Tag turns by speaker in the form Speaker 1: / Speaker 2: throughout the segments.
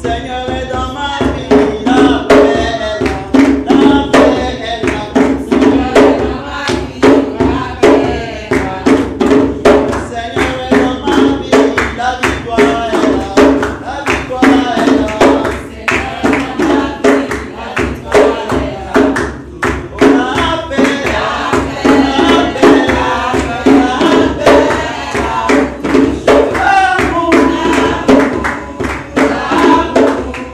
Speaker 1: Seigneur est dans ma vie, la paix est là, la paix est là. Seigneur est dans ma vie, la paix est là. Seigneur est dans ma vie, la victoire est là, la victoire est là. Seigneur est dans ma vie, la victoire est là. Oh, la paix, la paix, la paix, la paix, la paix. L'amour, l'amour, l'amour.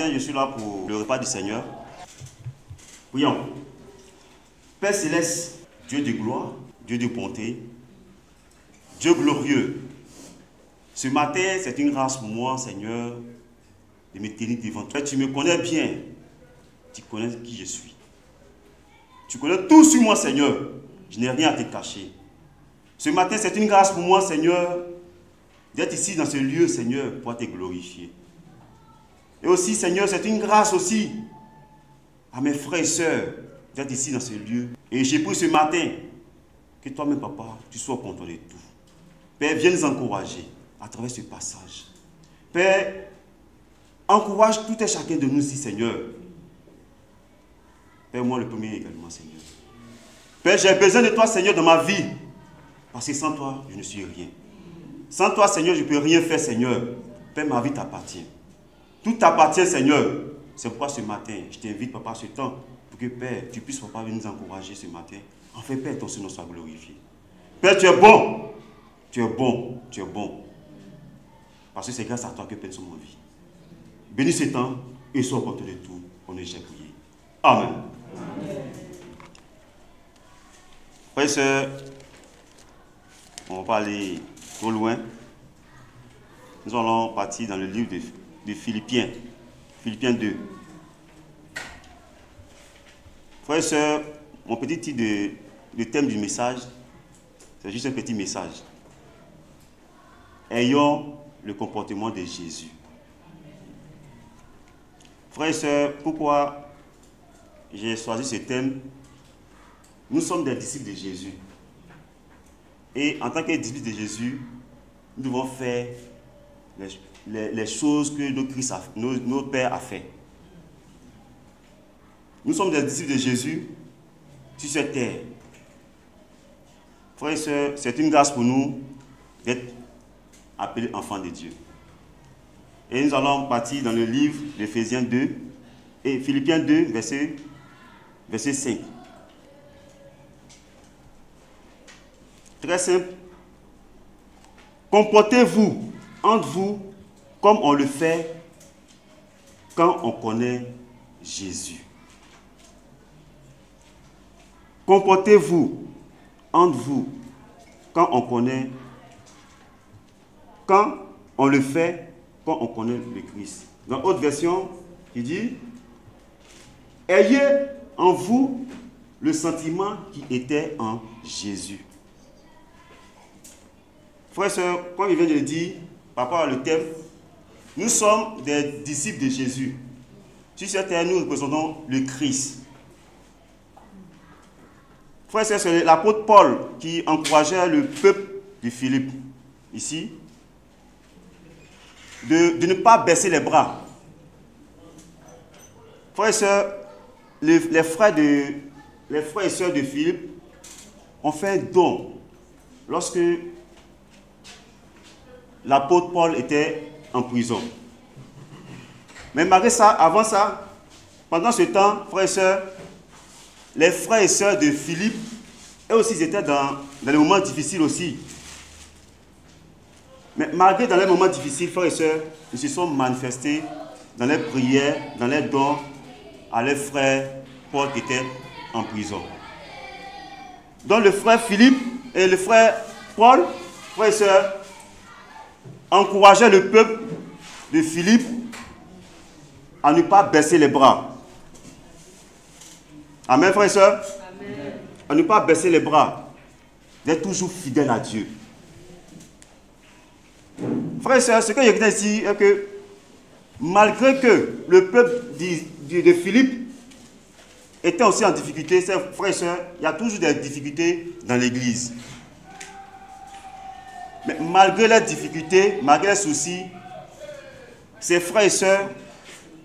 Speaker 2: matin, je suis là pour le repas du Seigneur. Prions. Père Céleste, Dieu de gloire, Dieu de bonté, Dieu glorieux. Ce matin, c'est une grâce pour moi, Seigneur, de me tenir devant toi. Tu me connais bien. Tu connais qui je suis. Tu connais tout sur moi, Seigneur. Je n'ai rien à te cacher. Ce matin, c'est une grâce pour moi, Seigneur, d'être ici dans ce lieu, Seigneur, pour te glorifier. Et aussi, Seigneur, c'est une grâce aussi à mes frères et sœurs d'être ici dans ce lieu. Et j'ai pris ce matin que toi-même, Papa, tu sois content de tout. Père, viens nous encourager à travers ce passage. Père, encourage tout et chacun de nous ici, Seigneur. Père, moi le premier également, Seigneur. Père, j'ai besoin de toi, Seigneur, dans ma vie. Parce que sans toi, je ne suis rien. Sans toi, Seigneur, je ne peux rien faire, Seigneur. Père, ma vie t'appartient. Tout t'appartient, Seigneur. C'est pourquoi ce matin, je t'invite, Papa, à ce temps, pour que, Père, tu puisses, Papa, venir nous encourager ce matin. Enfin, Père, ton nom soit glorifié. Père, tu es bon. Tu es bon. Tu es bon. Parce que c'est grâce à toi que Père, nous sommes en vie. Bénis ce temps et sois content de tout. On est déjà prié. Amen. Frères et sœurs, on ne va pas aller trop loin. Nous allons partir dans le livre de Philippiens. Philippiens 2. Frères et sœurs, mon petit titre de thème du message, c'est juste un petit message. Ayons le comportement de Jésus. Frères et sœurs, pourquoi j'ai choisi ce thème? Nous sommes des disciples de Jésus. Et en tant que disciples de Jésus, nous devons faire les choses que notre Père a fait. Nous sommes des disciples de Jésus sur cette terre. Frères et sœurs, c'est une grâce pour nous d'être appelés enfants de Dieu. Et nous allons partir dans le livre d'Éphésiens 2 et Philippiens 2, verset 5. Très simple. Comportez-vous entre vous comme on le fait quand on connaît Jésus. Comportez-vous entre vous quand on le fait quand on connaît le Christ. Dans l'autre version, il dit, ayez en vous le sentiment qui était en Jésus. Frères et sœurs, comme il vient de le dire, par rapport à le thème, nous sommes des disciples de Jésus. Sur cette terre, nous représentons le Christ. Frères et sœurs, c'est l'apôtre Paul qui encourageait le peuple de Philippe, ici, de ne pas baisser les bras. Frères et sœurs, les frères et sœurs de Philippe ont fait un don lorsque l'apôtre Paul était en prison. Mais malgré ça, avant ça, pendant ce temps, frères et sœurs, les frères et sœurs de Philippe, eux aussi, ils étaient dans les moments difficiles aussi. Mais malgré dans les moments difficiles, frères et sœurs, ils se sont manifestés dans les prières, dans les dons à leurs frères Paul qui était en prison. Donc le frère Philippe et le frère Paul, frères et sœurs, encourageaient le peuple de Philippe à ne pas baisser les bras. Amen, frères et sœurs. Amen. À ne pas baisser les bras, d'être toujours fidèle à Dieu. Frères et sœurs, ce que je dis ici est que malgré que le peuple de Philippe était aussi en difficulté, frères et sœurs, il y a toujours des difficultés dans l'église. Mais malgré les difficultés, malgré les soucis, ces frères et sœurs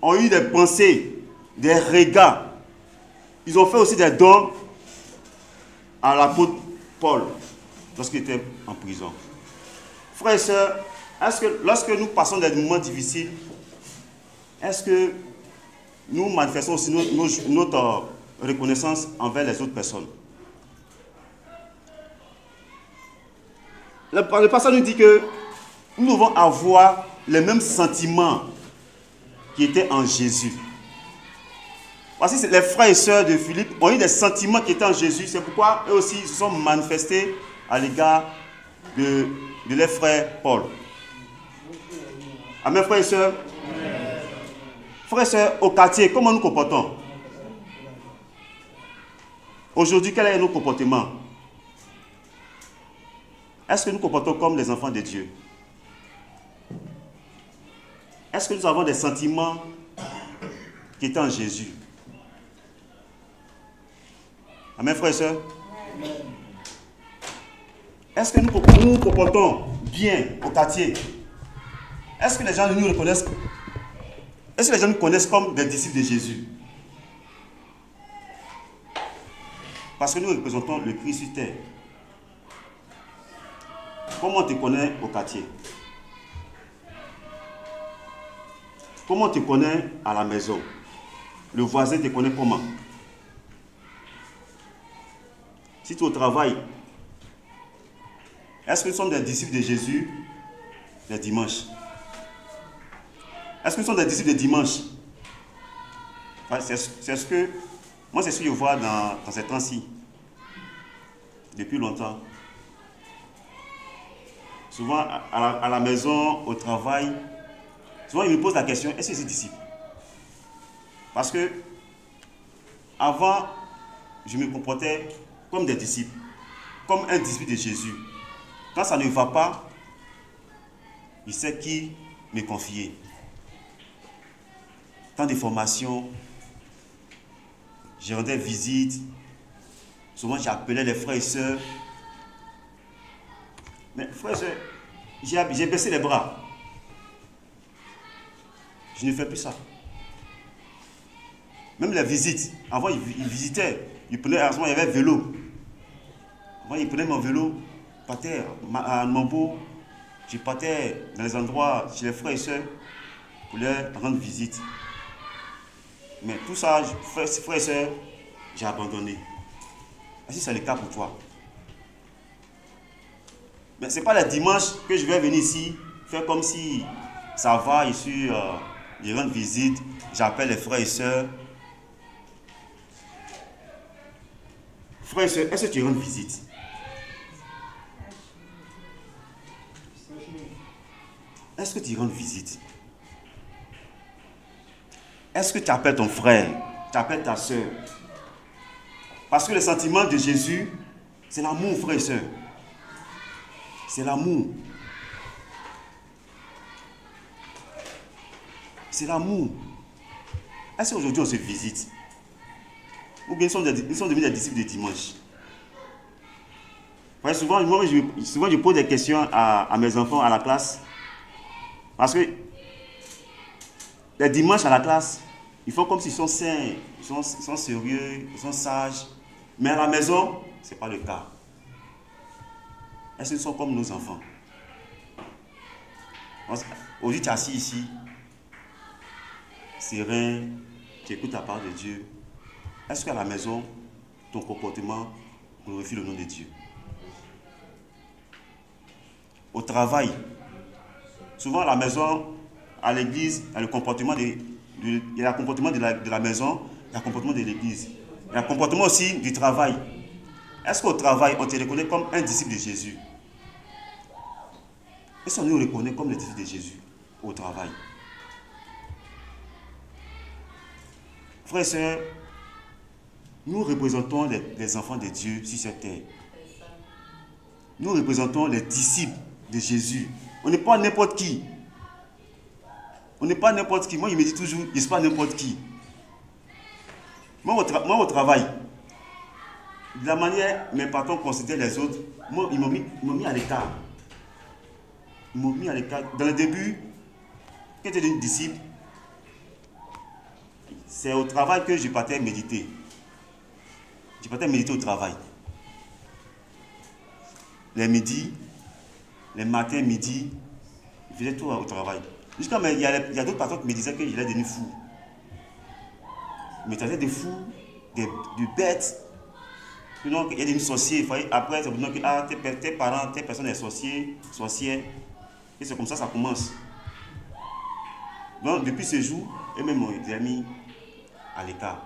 Speaker 2: ont eu des pensées, des regards. Ils ont fait aussi des dons à l'apôtre Paul lorsqu'il était en prison. Frères et sœurs, est-ce que lorsque nous passons des moments difficiles, est-ce que nous manifestons aussi notre reconnaissance envers les autres personnes? Le passage nous dit que nous devons avoir les mêmes sentiments qui étaient en Jésus. Voici, les frères et sœurs de Philippe ont eu des sentiments qui étaient en Jésus. C'est pourquoi eux aussi se sont manifestés à l'égard de leurs frères Paul. Amen, frères et sœurs. Frères et sœurs, au quartier, comment nous comportons? Aujourd'hui, quel est notre comportement? Est-ce que nous comportons comme les enfants de Dieu? Est-ce que nous avons des sentiments qui étaient en Jésus? Amen, frères et sœurs. Est-ce que nous nous comportons bien au quartier? Est-ce que les gens nous reconnaissent? Est-ce que les gens nous connaissent comme des disciples de Jésus? Parce que nous représentons le Christ sur terre. Comment on te connaît au quartier? Comment on te connaît à la maison? Le voisin te connaît comment? Si tu es au travail, est-ce que nous sommes des disciples de Jésus les dimanches? Est-ce que nous sommes des disciples de dimanche? Ouais, c'est ce que moi, c'est ce que je vois dans ces temps-ci, depuis longtemps. Souvent, à la maison, au travail, souvent, ils me posent la question, est-ce que c'est disciple? Parce que, avant, je me comportais comme des disciples, comme un disciple de Jésus. Quand ça ne va pas, il sait qui me confier. Tant de formations, je rendais visite, souvent j'appelais les frères et sœurs. Mais frères et sœurs, j'ai baissé les bras. Je ne fais plus ça. Même les visites, avant ils visitaient, ils prenaient, à ce moment il y avait vélo. Avant ils prenaient mon vélo, partaient à Mambo, je partais dans les endroits chez les frères et sœurs pour leur rendre visite. Mais tout ça, frères et sœurs, j'ai abandonné. Ainsi, c'est le cas pour toi. Mais ce n'est pas le dimanche que je vais venir ici, faire comme si ça va, je rends visite, j'appelle les frères et sœurs. Frères et sœurs, est-ce que tu rends visite? Est-ce que tu rends visite? Est-ce que tu appelles ton frère? Tu appelles ta soeur? Parce que le sentiment de Jésus, c'est l'amour, frère et soeur. C'est l'amour. C'est l'amour. Est-ce qu'aujourd'hui on se visite? Ou bien ils sont devenus des disciples de dimanche? Ouais, souvent, je pose des questions à mes enfants à la classe. Parce que les dimanches à la classe, ils font comme s'ils sont sains, ils sont sérieux, ils sont sages. Mais à la maison, ce n'est pas le cas. Est-ce qu'ils sont comme nos enfants? Aujourd'hui, tu es assis ici, serein, tu écoutes la parole de Dieu. Est-ce qu'à la maison, ton comportement glorifie le nom de Dieu? Au travail, souvent à la maison, à l'église, il y a le comportement il y a le comportement de la maison, il y a le comportement de l'église. Il y a le comportement aussi du travail. Est-ce qu'au travail, on te reconnaît comme un disciple de Jésus? Est-ce qu'on nous reconnaît comme les disciples de Jésus au travail? Frères et sœurs, nous représentons les enfants de Dieu sur cette terre. Nous représentons les disciples de Jésus. On n'est pas n'importe qui. On n'est pas n'importe qui. Moi, il me dit toujours, je ne suis pas n'importe qui. Moi, au travail, de la manière mes patrons considèrent les autres, moi, ils m'ont mis à l'écart. Ils m'ont mis à l'écart. Dans le début, quand j'étais une disciple, c'est au travail que je partais méditer. Je partais méditer au travail. Les midis, les matins, midi, je faisais tout au travail. Jusqu'à il y a d'autres patrons qui me disaient que j'allais devenir fou. Mais tu avais des fous, des bêtes. Donc, il y a des sorciers. Après, c'est pour dire que tes parents, tes personnes sont sorciers, sorcières. Et c'est comme ça que ça commence. Donc, depuis ce jour, eux-mêmes m'ont été mis à l'écart.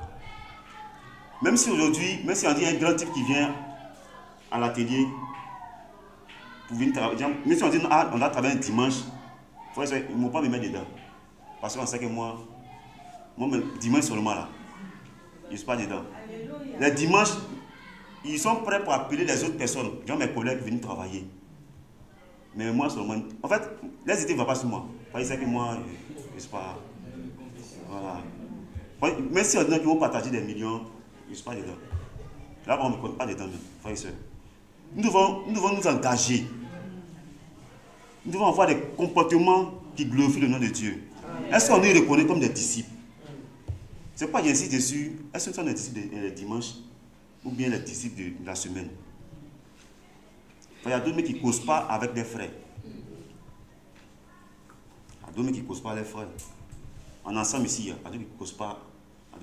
Speaker 2: Même si aujourd'hui, même si on dit un grand type qui vient à l'atelier, pour venir travailler, même si on dit on doit travailler un dimanche, ils ne vont pas me mettre dedans. Parce qu'on sait que moi dimanche seulement là, je ne suis pas dedans. Les dimanches, ils sont prêts pour appeler les autres personnes, genre mes collègues, venir travailler. Mais moi seulement, en fait, les idées ne vont pas sur moi. Ils savent que moi, je ne suis pas. Voilà. Même si on dit qu'ils vont partager des millions, je ne suis pas dedans. Là, on ne me compte pas dedans, frères et sœurs. Nous devons nous engager. Nous devons avoir des comportements qui glorifient le nom de Dieu. Est-ce qu'on les reconnaît comme des disciples? Ce n'est pas j'insiste dessus. Est-ce que ce sont des disciples les dimanches ou bien les disciples de la semaine? Il y a d'autres qui ne causent pas avec des frères. Il y a d'autres qui ne causent pas avec les frères. En ensemble ici, il y a d'autres qui ne causent pas.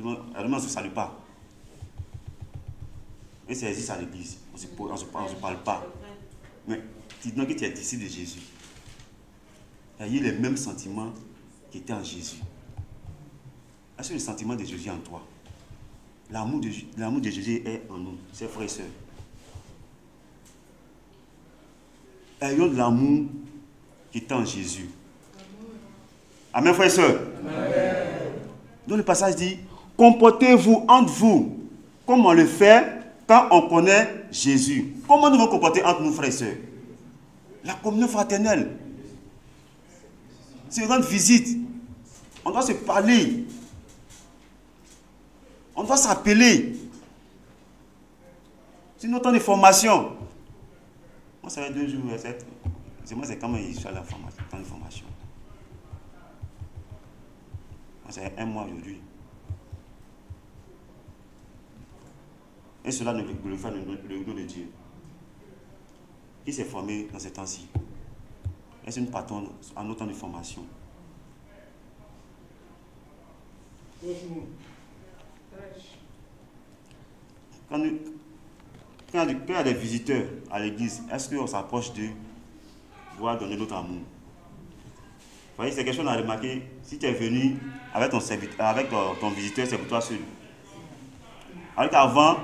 Speaker 2: On ne se salue pas. Et c'est existe à l'église. On ne se parle pas. Mais dis-nous que tu es disciple de Jésus. Ayez les mêmes sentiments qui étaient en Jésus. Est-ce que le sentiment de Jésus est en toi? L'amour de Jésus est en nous, ses frères et sœurs. Ayons de l'amour qui est en Jésus. Amen, frères et sœurs. Donc le passage dit, comportez-vous entre vous comme on le fait quand on connaît Jésus. Comment nous devons comporter entre nous, frères et sœurs? La communion fraternelle. C'est rendre visite. On doit se parler. On doit s'appeler. C'est notre temps de formation. Moi, ça fait 2 jours. Moi, c'est quand même je suis à la formation, temps de formation. Moi, c'est 1 mois aujourd'hui. Et cela ne glorifie le nom de Dieu. Qui s'est formé dans ces temps-ci? Est-ce une patronne en notre temps de formation? Quand il y a des visiteurs à l'église, est-ce qu'on s'approche d'eux pour donner notre amour? Vous voyez, c'est quelque chose à remarquer. Si tu es venu avec ton visiteur, c'est pour toi seul. Alors qu'avant,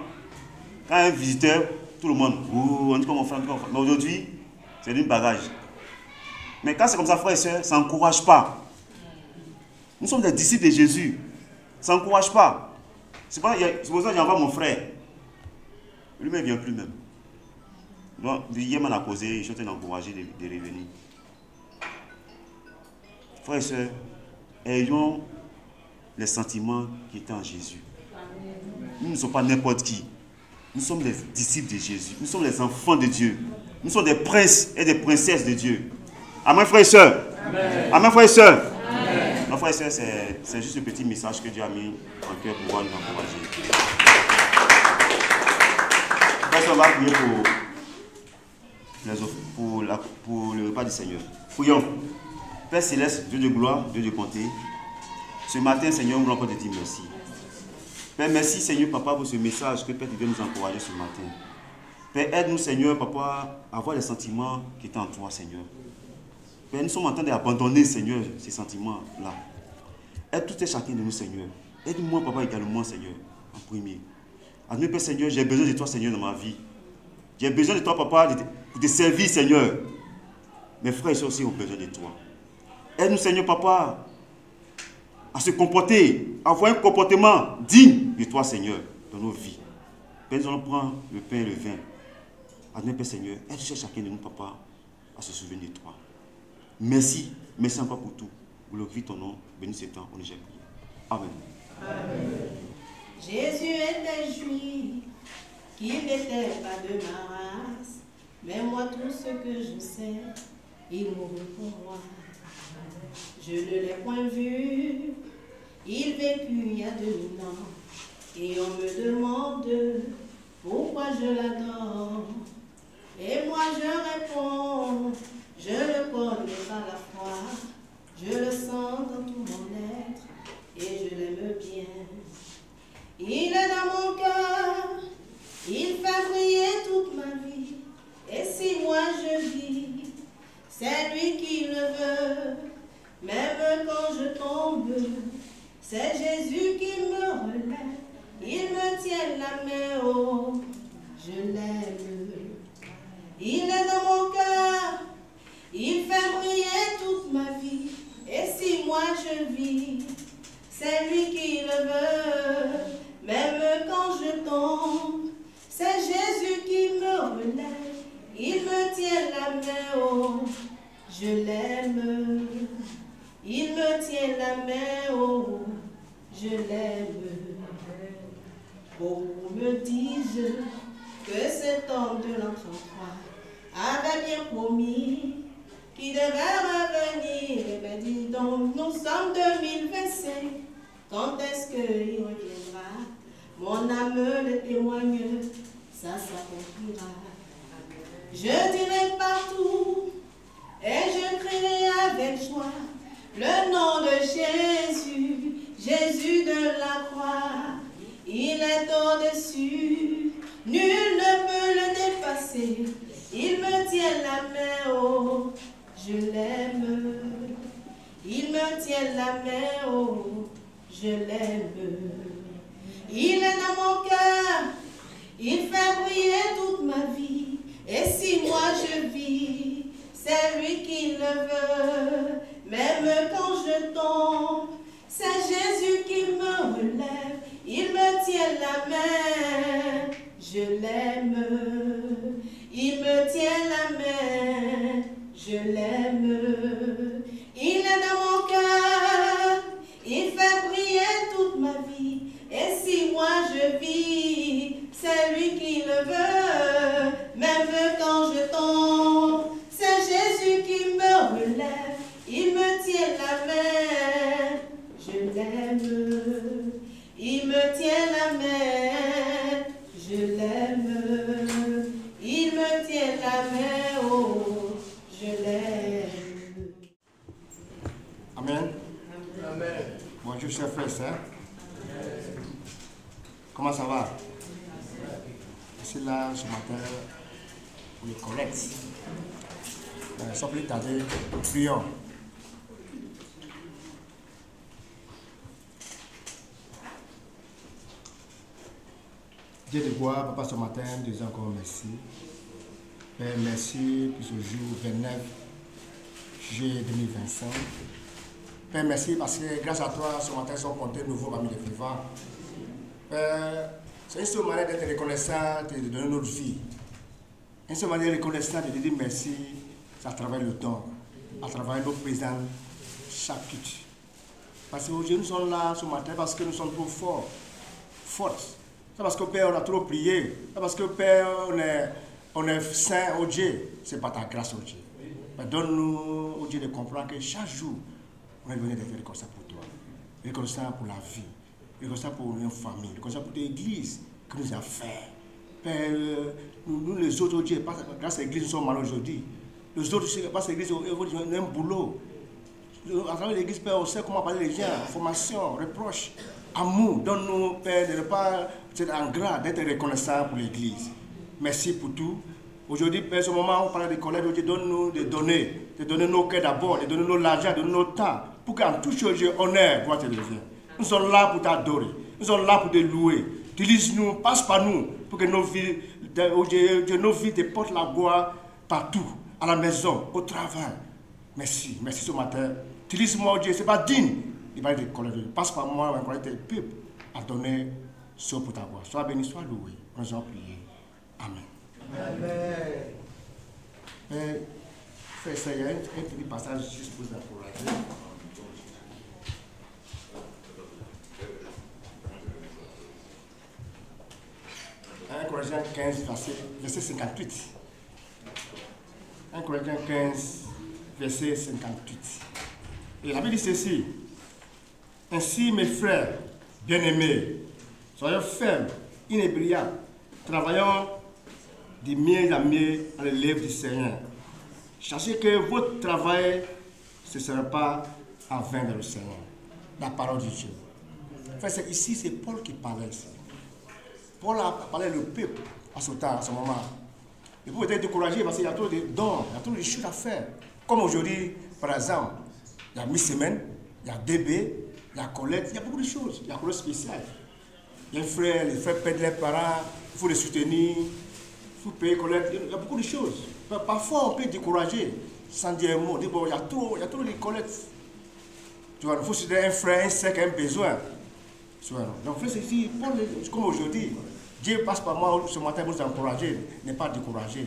Speaker 2: quand un visiteur, tout le monde, on dit comme on fait, mais aujourd'hui, c'est une bagage. Mais quand c'est comme ça, frères et sœurs, ça n'encourage pas. Nous sommes des disciples de Jésus. Ça n'encourage pas. C'est pour ça que j'envoie mon frère. Lui-même ne vient plus même. Donc, hier, on a causé, je suis en train d'encourager de revenir. Frères et sœurs, ayons les sentiments qui étaient en Jésus. Nous ne sommes pas n'importe qui. Nous sommes des disciples de Jésus. Nous sommes les enfants de Dieu. Nous sommes des princes et des princesses de Dieu. Amen, frères et sœurs. Amen, frères et sœurs. Nos frères et sœurs, c'est juste un petit message que Dieu a mis en cœur pour pouvoir nous encourager. Après, on va prier pour le repas du Seigneur. Prions. Père Céleste, Dieu de gloire, Dieu de bonté. Ce matin, Seigneur, nous voulons encore te dire merci. Père, merci, Seigneur, Papa, pour ce message que Père, tu viens nous encourager ce matin. Père, aide-nous, Seigneur, Papa, à avoir les sentiments qui sont en toi, Seigneur. Père, nous sommes en train d'abandonner, Seigneur, ces sentiments-là. Aide tout et chacun de nous, Seigneur. Aide-moi, Papa, également, Seigneur, en premier. Admets, Père, Seigneur, j'ai besoin de toi, Seigneur, dans ma vie. J'ai besoin de toi, Papa, pour te servir, Seigneur. Mes frères et sœurs aussi ont besoin de toi. Aide-nous, Seigneur, Papa, à se comporter, à avoir un comportement digne de toi, Seigneur, dans nos vies. Père, nous allons prendre le pain et le vin. Admets, Père, Seigneur, aide chacun de nous, Papa, à se souvenir de toi. Merci, merci encore pour tout. Glorifie ton nom, bénis ce temps, on est déjà prié. Amen.
Speaker 1: Amen. Jésus était juif, qu'il n'était pas de ma race, mais moi tout ce que je sais, il mourut pour moi. Je ne l'ai point vu, il vécut il y a 2000 ans, et on me demande pourquoi je l'adore. Et moi je réponds, je le connais par la foi, je le sens dans tout mon être, et je l'aime bien. Il est dans mon cœur, il fait briller toute ma vie, et si moi je vis, c'est lui qui le veut, même quand je tombe. C'est Jésus qui me relève, il me tient la main, oh, je l'aime. Il est dans mon cœur, il fait briller toute ma vie. Et si moi je vis, c'est lui qui le veut, même quand je tombe. C'est Jésus qui me relève, il me tient la main, oh, je l'aime. Il me tient la main, oh, je l'aime. Beaucoup me disent que cet homme de l'an 33 avait bien promis qu'il devait revenir. Eh bien, dis donc, nous sommes 2025. Quand est-ce qu'il reviendra? Mon âme le témoigne, ça s'accomplira. Je dirai partout et je crierai avec joie le nom de Jésus, Jésus de la croix. Il est au-dessus, nul ne peut le dépasser. Il me tient la main, oh, je l'aime. Il me tient la main, oh, je l'aime. Il est dans mon cœur, il fait briller toute ma vie. Et si moi je vis, c'est lui qui le veut, même quand je tombe. C'est Jésus qui me relève, il me tient la main, je l'aime. Il me tient la main, je l'aime. Il est dans mon cœur, il fait briller toute ma vie. Et si moi je vis, c'est lui qui le veut, même quand je tombe. C'est Jésus qui me relève, il me tient la main, je l'aime. Il me tient la main, je l'aime. Il me tient la main, oh, je l'aime.
Speaker 3: Amen.
Speaker 4: Amen.
Speaker 3: Bonjour chers frères et sœurs. Comment ça va? Je suis là ce matin pour les collectes. Sans plus tarder, prions. Dieu de gloire, Papa, ce matin, nous disons encore merci. Père, merci pour ce jour 29 juillet 2025. Père, merci parce que grâce à toi, ce matin, sont comptés nouveaux parmi les vivants. Père, c'est une seule manière d'être reconnaissant et de donner notre vie. Une seule manière de reconnaissant et de dire merci, c'est à travers le temps, à travers nos présents chaque culte. Parce qu'aujourd'hui, nous sommes là ce matin parce que nous sommes trop forts, fortes. C'est parce que Père, on a trop prié. C'est parce que Père, on est saint au Dieu. C'est pas ta grâce au Dieu. Mais donne-nous au Dieu de comprendre que chaque jour, on est venu d'être reconnaissant pour toi, reconnaissant pour la vie, reconnaissant pour une famille, reconnaissant pour l'église que nous avons fait. Père, nous les autres, Dieu, grâce à l'église, nous sommes mal aujourd'hui. Les autres, grâce à l'église, ils ont un boulot. À travers l'église, Père, on sait comment parler les gens, formation, reproche, amour. Donne-nous, Père, de ne pas être ingrat, d'être reconnaissant pour l'église. Merci pour tout. Aujourd'hui, Père, ce moment où on parle de collègues, donne-nous de donner nos cœurs d'abord, de donner nos l'argent, de donner nos temps, pour qu'en tout chose, honneur doit te lever. Nous sommes là pour t'adorer, nous sommes là pour te louer. Utilise-nous, passe par nous, pour que nos vies, nos vies te portent la gloire partout, à la maison, au travail. Merci, merci ce matin. Utilise-moi, Dieu, ce n'est pas digne. Il va être collègues. Passe par moi, on va encourager tes peuples à donner ce pour ta gloire. Sois béni, sois loué. Nous allons prier. Amen.
Speaker 4: Amen.
Speaker 3: Frère, il y a un petit passage juste pour vous encourager. 1 Corinthiens 15, verset 58. 1 Corinthiens 15, verset 58. Et la Bible dit ceci. Ainsi, mes frères bien-aimés, soyons fermes, inébranlables, travaillons de mieux en mieux à l'élève du Seigneur. Sachez que votre travail, ce ne sera pas en vain dans le Seigneur. La parole de Dieu. Enfin, ici, c'est Paul qui parlait ici. Paul a parlé le peuple à ce temps, à ce moment. Il faut être découragé parce qu'il y a trop de dons, il y a trop de choses à faire. Comme aujourd'hui, par exemple, il y a mi-semaine, il y a DB, il y a collecte, il y a beaucoup de choses. Il y a collecte spéciale. Il y a un frère, les frères perdent leurs parents, il faut les soutenir, il faut payer collecte. Il y a beaucoup de choses. Parfois, on peut décourager sans dire un mot. On dit, bon, il y a trop de collectes. Tu vois, il faut soutenir un frère, un sœur qui a un besoin. Tu vois, donc, frère, c'est comme aujourd'hui. Dieu passe par moi ce matin pour nous encourager, ne pas décourager.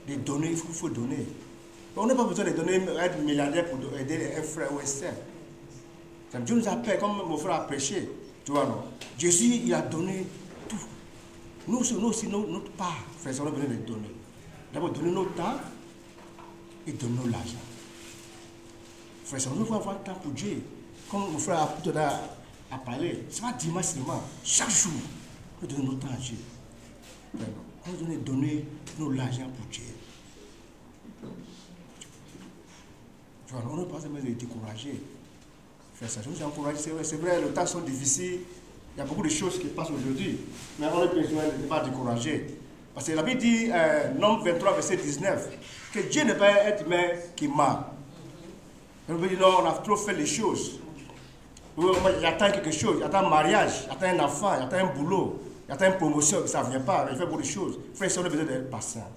Speaker 3: De donner, il faut donner. On n'a pas besoin de donner, être milliardaire pour aider un frère ou une sœur. Dieu nous appelle, comme mon frère a prêché. Tu vois, non? Jésus, il a donné tout. Nous aussi, notre part, frère, on a besoin de donner. D'abord, donner notre temps et donner l'argent. Frère, on doit avoir le temps pour Dieu. Comme mon frère a parlé, ce n'est pas dimanche seulement, chaque jour. On doit donner notre temps à Dieu. On doit donner l'argent pour Dieu. Tu vois, on n'a pas besoin de décourager. Ça, je vous encourage, c'est vrai, les temps sont difficiles, il y a beaucoup de choses qui passent aujourd'hui, mais on a besoin de ne pas décourager. Parce que la Bible dit, Nombre 23, verset 19, que Dieu n'est pas un être humain qui ment. On veut dire, non, on a trop fait les choses. Il attend quelque chose, il attend un mariage, il attend un enfant, il attend un boulot, il attend une promotion, ça ne vient pas, il fait beaucoup de choses. Frère, on a besoin d'être patient.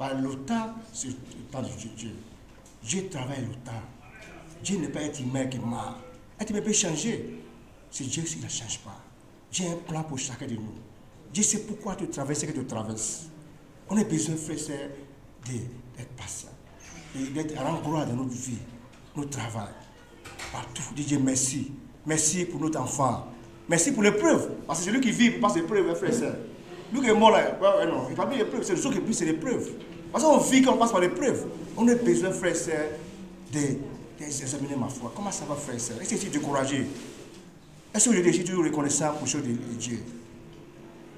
Speaker 3: Le temps, c'est le temps de Dieu. Dieu travaille le temps. Dieu n'est pas un être humain qui ment. Être humain peut changer. C'est Dieu qui ne change pas. Dieu a un plan pour chacun de nous. Dieu sait pourquoi tu traverses ce que tu traverses. On a besoin, frère, d'être patient. Et d'être à l'endroit de notre vie, notre travail. Partout. Dieu, merci. Merci pour notre enfant. Merci pour l'épreuve. Parce que c'est lui qui vit, il passe l'épreuve, frère et soeur. Lui qui est mort là, non, il ne pas mis l'épreuve. C'est le jour qui vit, c'est l'épreuve. Parce qu'on vit quand on passe par l'épreuve. On a besoin, frère et soeur, d'examiner ma foi. Comment ça va, frère et soeur? Est-ce que tu es découragé? Est-ce que je suis toujours reconnaissant pour les choses de Dieu?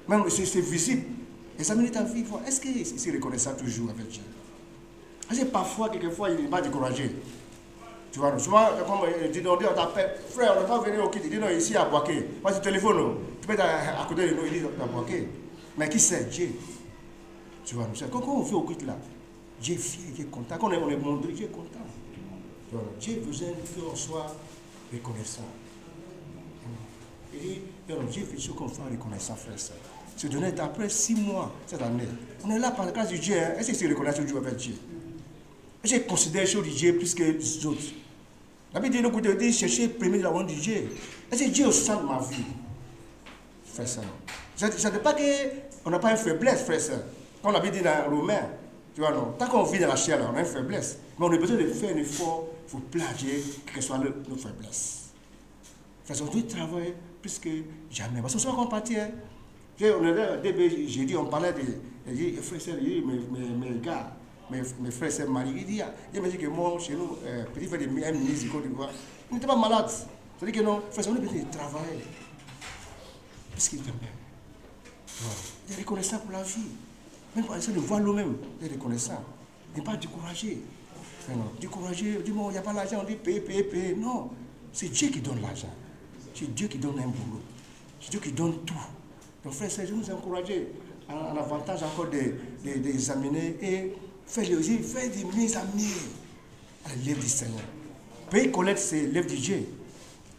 Speaker 3: Même c'est visible. Examiner ta vie. Est-ce que c'est reconnaissant toujours avec Dieu? Parce que parfois, quelquefois, il n'est pas découragé. Tu vois, souvent, comme on dit, on t'appelle, frère, on ne va pas venir au kit, il dit non, ici à Boaké. Parce que tu téléphones, tu peux être à côté de nous, il dit à Boaké. Mais qui sait? Dieu. Tu vois, quand on fait au kit là, Dieu est fier, Dieu est content. Quand on est montré, Dieu est content. Tu vois, Dieu a besoin qu'on soit reconnaissant. Il dit, Dieu fait ce qu'on fait reconnaissant, frère. Se donner après 6 mois cette année. On est là par la grâce de Dieu. Est-ce que c'est reconnaissant Dieu avec Dieu? J'ai considéré les choses de Dieu plus que les autres. La Bible dit de l'autre côté, chercher premier la honte de Dieu. Est-ce que Dieu est au centre de ma vie? Frère, ça. Ça ne veut pas qu'on n'a pas une faiblesse, frère. Comme la Bible dit dans Romains, tu vois, non. Tant qu'on vit dans la chair, là, on a une faiblesse. Mais on a besoin de faire un effort pour plager, quelle que soit nos faiblesses. Frère, on doit travailler plus que jamais. Parce que souvent qu'on partit, on avait début jeudi, on parlait de frère, mes gars. Mes frères et sœurs mariés, il m'a dit que moi, chez nous, petit frère de ministre du Côte d'Ivoire, il n'était pas malade. C'est-à-dire que non, frère, on a besoin de travailler. Parce qu'il est bien. Il est reconnaissant pour la vie. Même pour essayer de voir l'homme-même, il est reconnaissant. Il n'est pas découragé. Découragé, on dit bon, il n'y a pas l'argent, on dit payer. Non, c'est Dieu qui donne l'argent. C'est Dieu qui donne un boulot. C'est Dieu qui donne tout. Donc, frère, je nous encourage en avantage encore d'examiner et faire des mises à mieux à l'œuvre du Seigneur. Payer collecte, c'est l'œuvre de Dieu.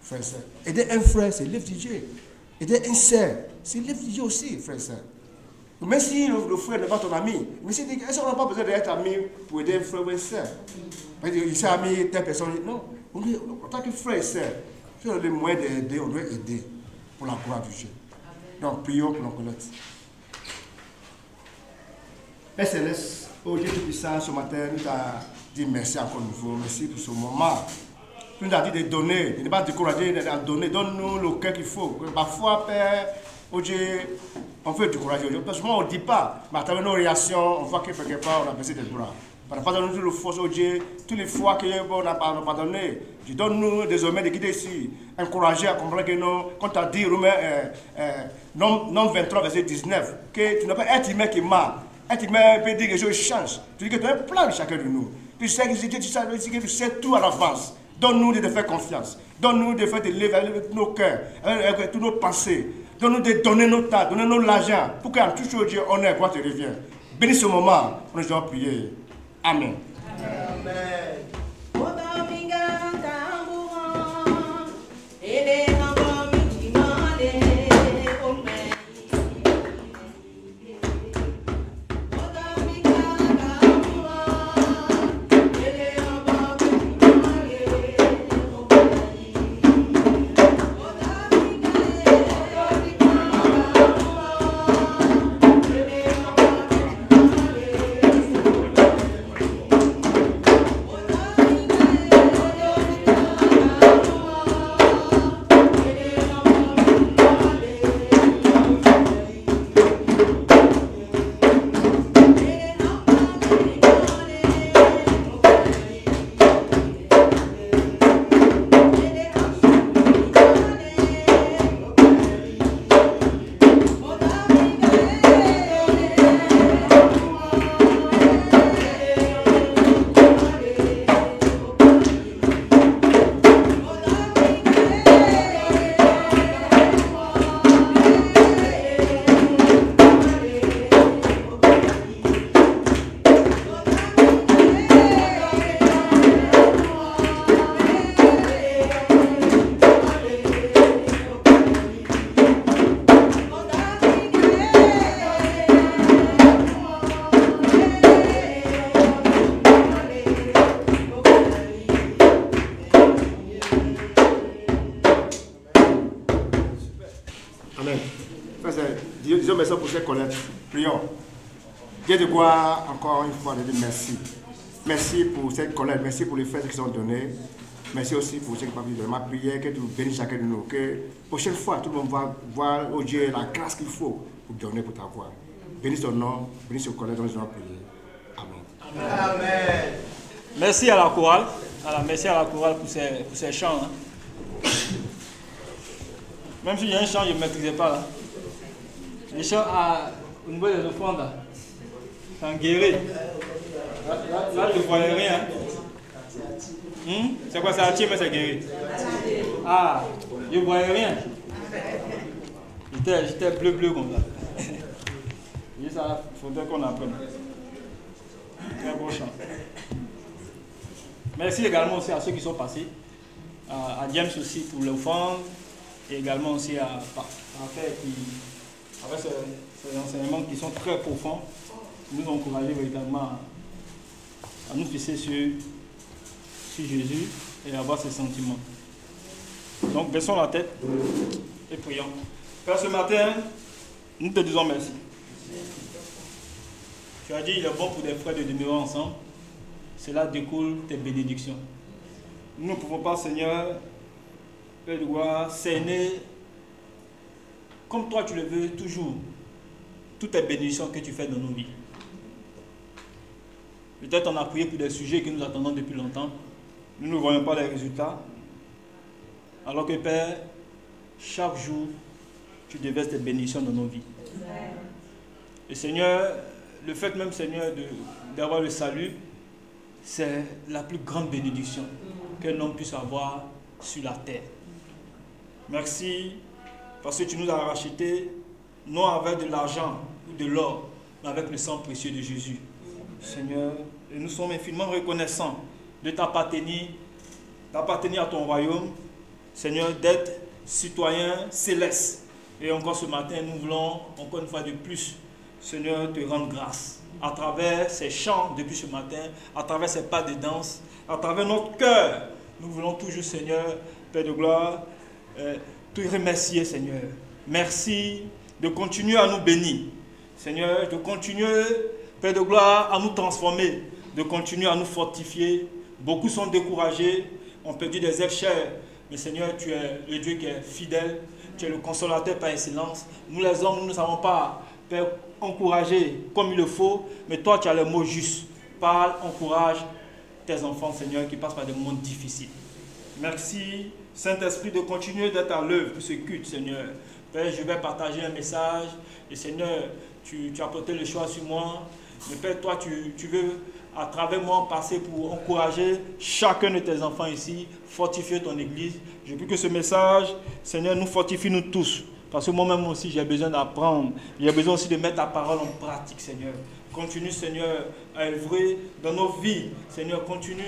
Speaker 3: Frère, aider un frère, c'est l'œuvre de Dieu. Aider un sœur, c'est l'œuvre de Dieu aussi, frère. Même si le frère n'est pas ton ami, mais est-ce qu'on n'a pas besoin d'être ami pour aider un frère ou une sœur? Il s'est ami telle personne. Non, en tant que frère et sœur, si on a les moyens d'aider, on doit aider pour la gloire de Dieu. Donc, prions pour nos collectes. Père Céleste, oh Dieu Tout-Puissant, ce matin, nous t'a dit merci encore une fois. Merci pour ce moment. Nous t'a dit de donner, de ne pas décourager, de donner. Donne-nous le cœur qu'il faut. Parfois, Père, oh Dieu, on peut décourager. Parce que moi, on ne dit pas, mais à travers nos réactions, on voit que quelque part, on a baissé des bras. Pardonne-nous toutes les fois, oh Dieu, toutes les fois qu'on n'a pas pardonné. Tu donnes-nous désormais de quitter ici, encourager à comprendre que non, quand tu as dit, Romains, Nombre 23, verset 19, que tu n'as pas être humain qui ment. Être humain peut dire que les choses changent. Tu dis que tu as un plan de chacun de nous. Tu sais que tu sais tout à l'avance. Donne-nous de te faire confiance. Donne-nous de faire te lever avec nos cœurs, avec toutes nos pensées. Donne-nous de donner nos temps, donner nos l'argent, pour qu'en tout chose, Dieu, honneur, gloire te revienne. Bénis ce moment, nous allons prier. Amen.
Speaker 1: Amen.
Speaker 3: chère Colette, prions. Dieu de gloire, encore une fois, de dire merci. Merci pour cette colère, merci pour les frères qui sont donnés. Merci aussi pour ceux qui parlent de ma prière, que tu bénisses chacun de nous. Que prochaine fois, tout le monde va voir, oh Dieu, la grâce qu'il faut pour donner pour ta voix. Bénis ton nom, bénis ce colère dont nous allons prier. Amen.
Speaker 1: Amen.
Speaker 5: Merci à la chorale. Alors, merci à la chorale pour ces chants. Hein. Même s'il y a un chant, je ne maîtrisais pas. Là. Les chants au niveau des offrandes, là. C'est en guéri. Là, je ne voyais rien. C'est quoi, ça attire, mais c'est guéri. Ah, je ne voyais rien. J'étais bleu comme ça. Et ça, il faudrait qu'on apprenne. Très beau chant. Merci également aussi à ceux qui sont passés. À James aussi pour l'offrande. Et également aussi à Raphaël qui, avec ces enseignements qui sont très profonds, nous encourager véritablement à nous fixer sur Jésus et avoir ses sentiments. Donc baissons la tête et prions. Père, ce matin, nous te disons merci. Tu as dit il est bon pour des frères de demeurer ensemble. Cela découle tes bénédictions. Nous ne pouvons pas, Seigneur, Père de gloire, cerner comme toi tu le veux toujours toutes tes bénédictions que tu fais dans nos vies. Peut-être on a prié pour des sujets que nous attendons depuis longtemps. Nous ne voyons pas les résultats. Alors que Père, chaque jour, tu déverses tes bénédictions dans nos vies. Et Seigneur, le fait même, Seigneur, d'avoir le salut, c'est la plus grande bénédiction qu'un homme puisse avoir sur la terre. Merci parce que tu nous as rachetés, non avec de l'argent ou de l'or, mais avec le sang précieux de Jésus. Seigneur, et nous sommes infiniment reconnaissants de t'appartenir à ton royaume, Seigneur, d'être citoyen céleste. Et encore ce matin, nous voulons, encore une fois de plus, Seigneur, te rendre grâce. À travers ces chants depuis ce matin, à travers ces pas de danse, à travers notre cœur, nous voulons toujours, Seigneur, Père de gloire, te remercier, Seigneur. Merci de continuer à nous bénir. Seigneur, de continuer, Père de gloire, à nous transformer, de continuer à nous fortifier. Beaucoup sont découragés, ont perdu des êtres chers. Mais Seigneur, tu es le Dieu qui est fidèle, tu es le consolateur par excellence. Nous les hommes, nous ne savons pas, Père, encourager comme il le faut, mais toi tu as les mots justes. Parle, encourage tes enfants, Seigneur, qui passent par des moments difficiles. Merci, Saint-Esprit, de continuer d'être à l'œuvre pour ce culte, Seigneur. Père, je vais partager un message, et Seigneur, tu as porté le choix sur moi. Mais Père, toi, tu veux, à travers moi, passer pour encourager chacun de tes enfants ici, fortifier ton Église. Je prie que ce message, Seigneur, nous fortifie nous tous. Parce que moi-même aussi, j'ai besoin d'apprendre. J'ai besoin aussi de mettre ta parole en pratique, Seigneur. Continue, Seigneur, à œuvrer dans nos vies. Seigneur, continue,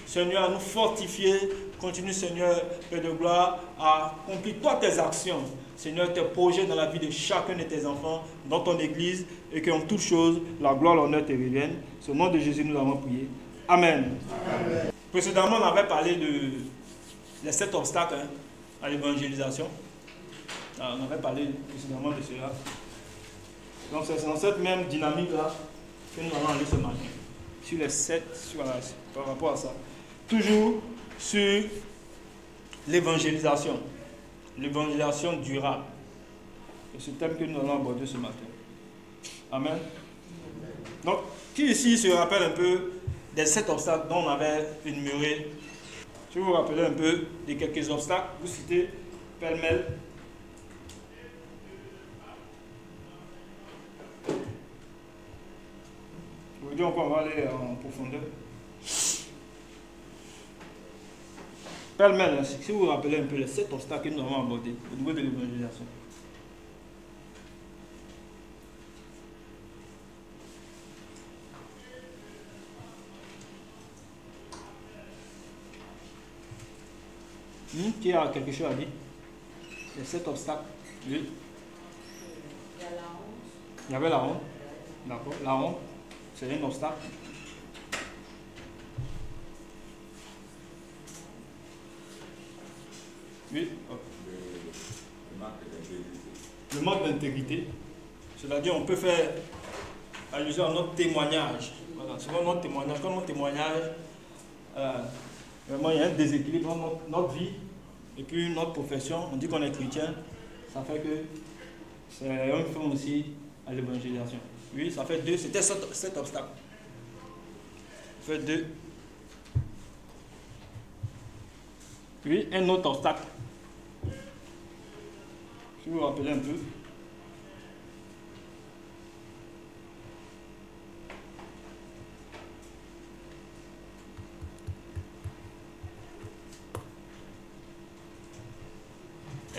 Speaker 5: Seigneur, à nous fortifier. Continue, Seigneur, Père de gloire, à accomplir toutes tes actions. Seigneur, tes projets dans la vie de chacun de tes enfants, dans ton Église, et qu'en toutes choses, la gloire, l'honneur te reviennent. Au nom de Jésus, nous avons prié. Amen. Amen. Précédemment, on avait parlé des 7 obstacles à l'évangélisation. On avait parlé précédemment de cela. Donc c'est dans cette même dynamique-là que nous allons aller ce matin. Sur les 7, par rapport à ça. Toujours sur l'évangélisation. L'évangélisation durable. C'est ce thème que nous allons aborder ce matin. Amen. Donc, qui ici se rappelle un peu des 7 obstacles dont on avait énuméré? Si vous vous rappelez un peu de quelques obstacles, vous citez pêle-mêle. Aujourd'hui, on va aller en profondeur. Pêle-mêle, si vous vous rappelez un peu les 7 obstacles que nous avons abordés au niveau de l'évangélisation. Qui a quelque chose à dire? Les 7 obstacles. Oui. Il y avait la honte. D'accord. La honte, c'est un obstacle. Oui. Le manque d'intégrité. C'est-à-dire, on peut faire allusion à notre témoignage. Voilà, selon notre témoignage, comme notre témoignage, vraiment, il y a un déséquilibre dans notre vie et puis notre profession. On dit qu'on est chrétien, ça fait que c'est un frein aussi à l'évangélisation. Oui, ça fait 2, c'était cet obstacle. Ça fait 2. Oui, un autre obstacle. Je vais vous rappeler un peu.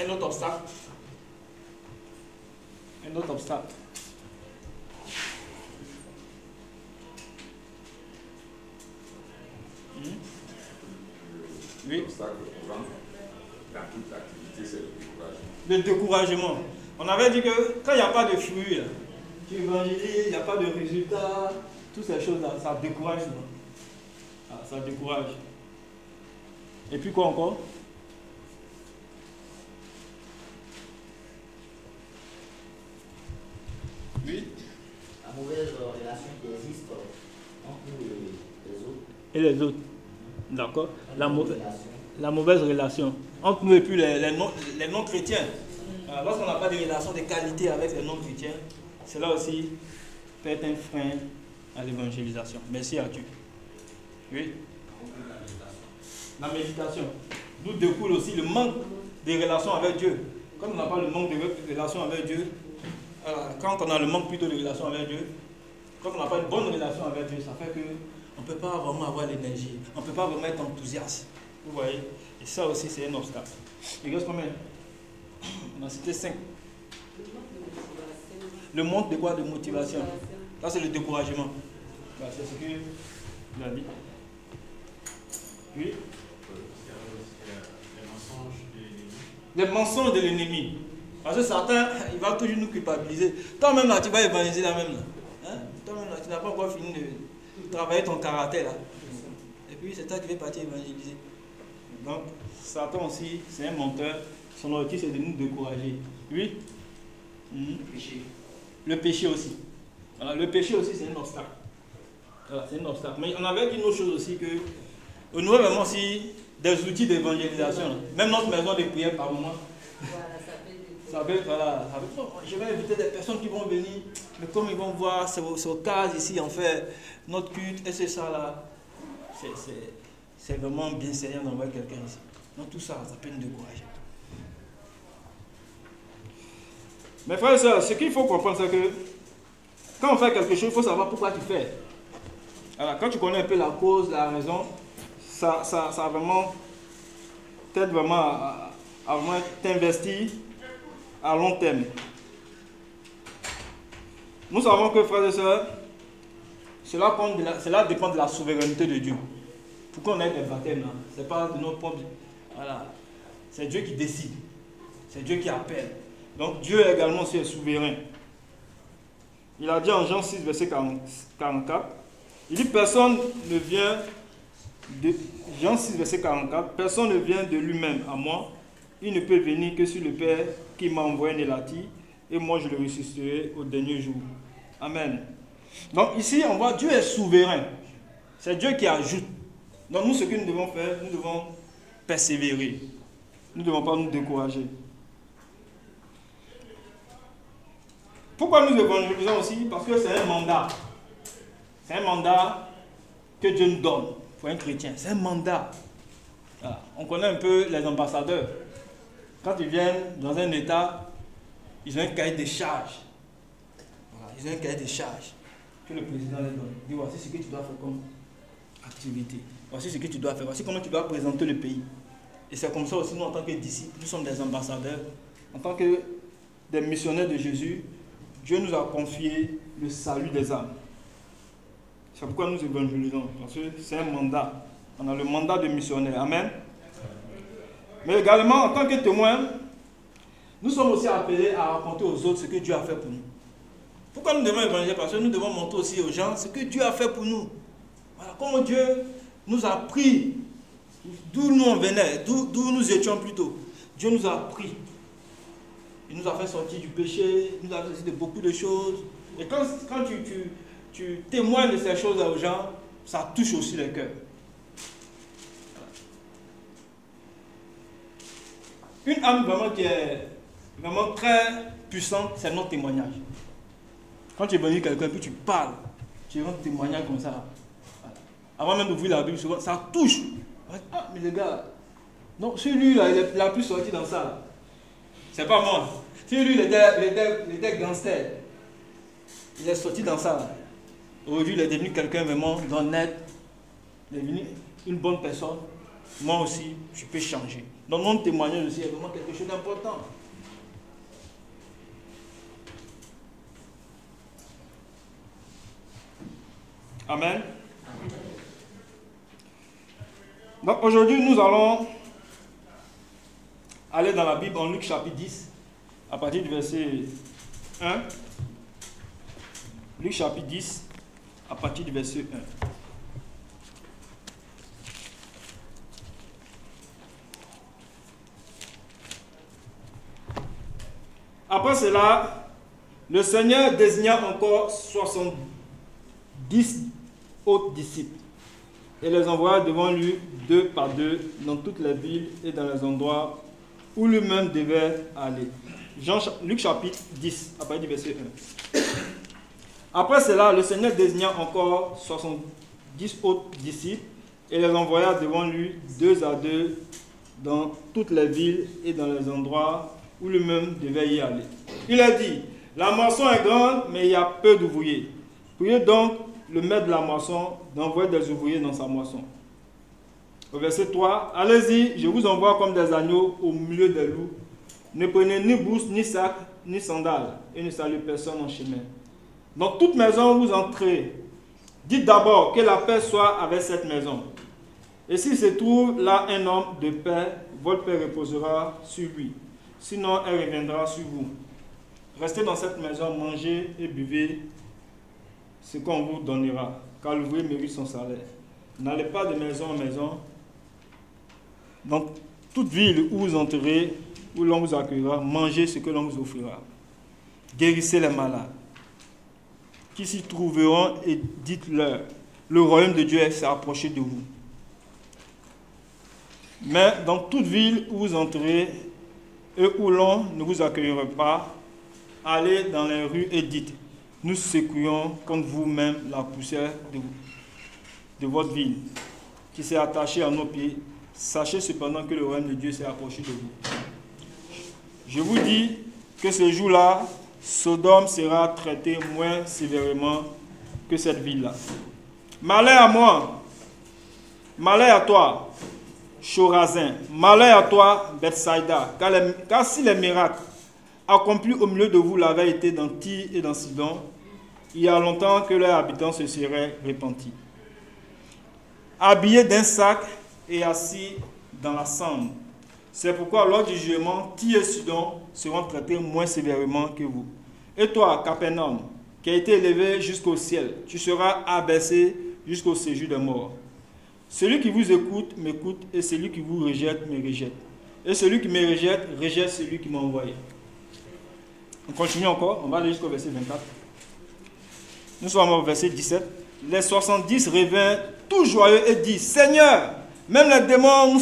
Speaker 5: Un autre obstacle. Un autre obstacle. Oui.
Speaker 6: L'obstacle dans toute activité, c'est le découragement.
Speaker 5: Le découragement. On avait dit que quand il n'y a pas de fruits, tu évangélises, il n'y a pas de résultats, toutes ces choses-là, ça décourage. Ça décourage. Et puis quoi encore? Oui.
Speaker 1: La mauvaise relation qui existe entre nous et les autres.
Speaker 5: Et les autres. D'accord. La mauvaise relation entre nous et puis les non-chrétiens. Lorsqu'on n'a pas de relation de qualité avec les non-chrétiens, cela aussi peut être un frein à l'évangélisation. Merci à Dieu. Oui. La méditation. D'où découle aussi le manque de relations avec Dieu. Comme on n'a pas le manque de relations avec Dieu, quand on a le manque plutôt de relations avec Dieu, quand on n'a pas une bonne relation avec Dieu, ça fait qu'on ne peut pas vraiment avoir l'énergie, on ne peut pas vraiment être enthousiaste. Vous voyez? Et ça aussi, c'est un obstacle. Il reste combien? On a cité 5. Le manque de quoi? De motivation. Ça, c'est le découragement. C'est ce que il a dit. Oui? Les mensonges de l'ennemi. Parce que certains, il va toujours nous culpabiliser. Toi-même là, tu vas évangéliser là même. Hein? Toi-même là, tu n'as pas encore fini de travailler ton caractère là. Et puis c'est toi qui vas partir évangéliser. Donc, Satan aussi, c'est un menteur. Son objectif, c'est de nous décourager. Oui? Le péché. Le péché aussi. Voilà, le péché aussi, c'est un obstacle. Voilà, c'est un obstacle. Mais on avait dit une autre chose aussi que, nous avons vraiment aussi des outils d'évangélisation. Même notre maison de prière par moment. Ça peut, voilà, je vais inviter des personnes qui vont venir, mais comme ils vont voir, c'est au cas ici, en fait, notre culte, et c'est ça là. C'est vraiment bien sérieux d'envoyer quelqu'un ici. Donc tout ça, ça peut nous décourager. Mes frères et sœurs, ce qu'il faut comprendre, c'est que quand on fait quelque chose, il faut savoir pourquoi tu fais. Alors, quand tu connais un peu la cause, la raison, ça vraiment t'aide vraiment à vraiment t'investir à long terme. Nous savons que, frères et sœurs, cela dépend de la souveraineté de Dieu. Pourquoi on a des baptêmes, ce n'est pas de notre propre. Voilà. C'est Dieu qui décide. C'est Dieu qui appelle. Donc Dieu également aussi est souverain. Il a dit en Jean 6, verset 44, il dit personne ne vient de Jean 6, verset 44, personne ne vient de lui-même à moi. Il ne peut venir que si le Père qui m'a envoyé ne l'attire, et moi je le ressusciterai au dernier jour. Amen. Donc ici, on voit Dieu est souverain. C'est Dieu qui ajoute. Donc nous, ce que nous devons faire, nous devons persévérer. Nous ne devons pas nous décourager. Pourquoi nous évangélisons aussi? Parce que c'est un mandat. C'est un mandat que Dieu nous donne pour un chrétien. C'est un mandat. Voilà. On connaît un peu les ambassadeurs. Quand ils viennent dans un État, ils ont un cahier de charges. Voilà. Ils ont un cahier de charges que le président leur donne. Il dit voici ce que tu dois faire comme activité. Voici ce que tu dois faire. Voici comment tu dois présenter le pays. Et c'est comme ça aussi, nous en tant que disciples, nous sommes des ambassadeurs. En tant que des missionnaires de Jésus, Dieu nous a confié le salut des âmes. C'est pourquoi nous évangélisons. Parce que c'est un mandat. On a le mandat de missionnaire. Amen. Mais également, en tant que témoin, nous sommes aussi appelés à raconter aux autres ce que Dieu a fait pour nous. Pourquoi nous devons évangéliser? Parce que nous devons montrer aussi aux gens ce que Dieu a fait pour nous. Voilà, comment Dieu nous a pris d'où nous on venait, d'où nous étions plutôt. Dieu nous a pris. Il nous a fait sortir du péché, il nous a fait sortir de beaucoup de choses. Et quand tu témoignes de ces choses aux gens, ça touche aussi les cœurs. Une âme vraiment qui est vraiment très puissante, c'est notre témoignage. Quand tu es venu quelqu'un, puis tu parles, tu rends témoignage comme ça. Avant même d'ouvrir la Bible, souvent, ça touche. Ah, mais les gars, non, celui-là, il a pu sortir dans ça. C'est pas moi. Celui, il était gangster. Il est sorti dans ça. Aujourd'hui, il est devenu quelqu'un vraiment d'honnête. Il est devenu une bonne personne. Moi aussi, je peux changer. Donc, mon témoignage aussi est vraiment quelque chose d'important. Amen. Donc, aujourd'hui, nous allons aller dans la Bible en Luc chapitre 10, à partir du verset 1. Luc chapitre 10, à partir du verset 1. Après cela, le Seigneur désigna encore 70 autres disciples et les envoya devant lui 2 par 2 dans toutes les villes et dans les endroits où lui-même devait aller. Luc chapitre 10, à partir du verset 1. Après cela, le Seigneur désigna encore 70 autres disciples et les envoya devant lui 2 à 2 dans toutes les villes et dans les endroits où lui-même devait y aller. Il a dit, la moisson est grande, mais il y a peu d'ouvriers. Priez donc le maître de la moisson d'envoyer des ouvriers dans sa moisson. Au verset 3, allez-y, je vous envoie comme des agneaux au milieu des loups. Ne prenez ni bourse, ni sac, ni sandales, et ne saluez personne en chemin. Dans toute maison où vous entrez, dites d'abord que la paix soit avec cette maison. Et s'il se trouve là un homme de paix, votre paix reposera sur lui. Sinon, elle reviendra sur vous. Restez dans cette maison, mangez et buvez ce qu'on vous donnera, car l'ouvrier mérite son salaire. N'allez pas de maison en maison. Dans toute ville où vous entrerez, où l'on vous accueillera, mangez ce que l'on vous offrira. Guérissez les malades qui s'y trouveront et dites-leur, le royaume de Dieu s'est approché de vous. Mais dans toute ville où vous entrez et où l'on ne vous accueillera pas, allez dans les rues et dites, nous secouons contre vous-même la poussière de votre ville qui s'est attachée à nos pieds. Sachez cependant que le royaume de Dieu s'est approché de vous. Je vous dis que ce jour-là, Sodome sera traité moins sévèrement que cette ville-là. Malheur à moi, malheur à toi, Chorazin, malheur à toi, Bethsaïda, car si les miracles accomplis au milieu de vous l'avaient été dans Tyr et dans Sidon, il y a longtemps que leurs habitants se seraient repentis. Habillés d'un sac et assis dans la cendre. C'est pourquoi lors du jugement, Tyr et Sidon seront traités moins sévèrement que vous. Et toi, Capernaum, qui a été élevé jusqu'au ciel, tu seras abaissé jusqu'au séjour des morts. Celui qui vous écoute, m'écoute, et celui qui vous rejette, me rejette. Et celui qui me rejette, rejette celui qui m'a envoyé. On continue encore, on va aller jusqu'au verset 24. Nous sommes au verset 17. Les 70 revinrent tout joyeux et disent, Seigneur, même les démons, nous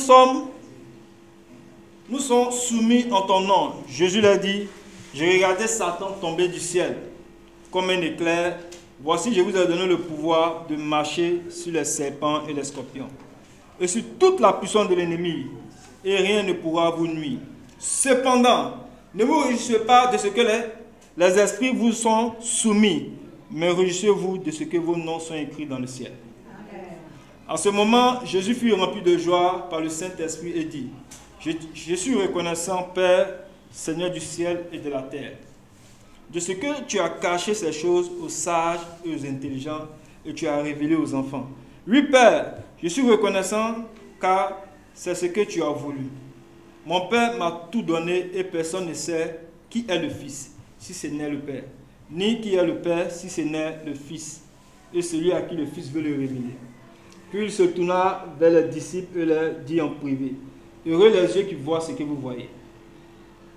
Speaker 5: sommes soumis en ton nom. Jésus leur dit, je regardais Satan tomber du ciel comme un éclair. Voici, je vous ai donné le pouvoir de marcher sur les serpents et les scorpions, et sur toute la puissance de l'ennemi, et rien ne pourra vous nuire. Cependant, ne vous réjouissez pas de ce que les esprits vous sont soumis, mais réjouissez-vous de ce que vos noms sont écrits dans le ciel. En ce moment, Jésus fut rempli de joie par le Saint-Esprit et dit, je suis reconnaissant, Père, Seigneur du ciel et de la terre, de ce que tu as caché ces choses aux sages et aux intelligents et tu as révélé aux enfants. Oui, Père, je suis reconnaissant car c'est ce que tu as voulu. Mon Père m'a tout donné et personne ne sait qui est le Fils, si ce n'est le Père, ni qui est le Père, si ce n'est le Fils, et celui à qui le Fils veut le révéler. Puis il se tourna vers les disciples et leur dit en privé, heureux les yeux qui voient ce que vous voyez.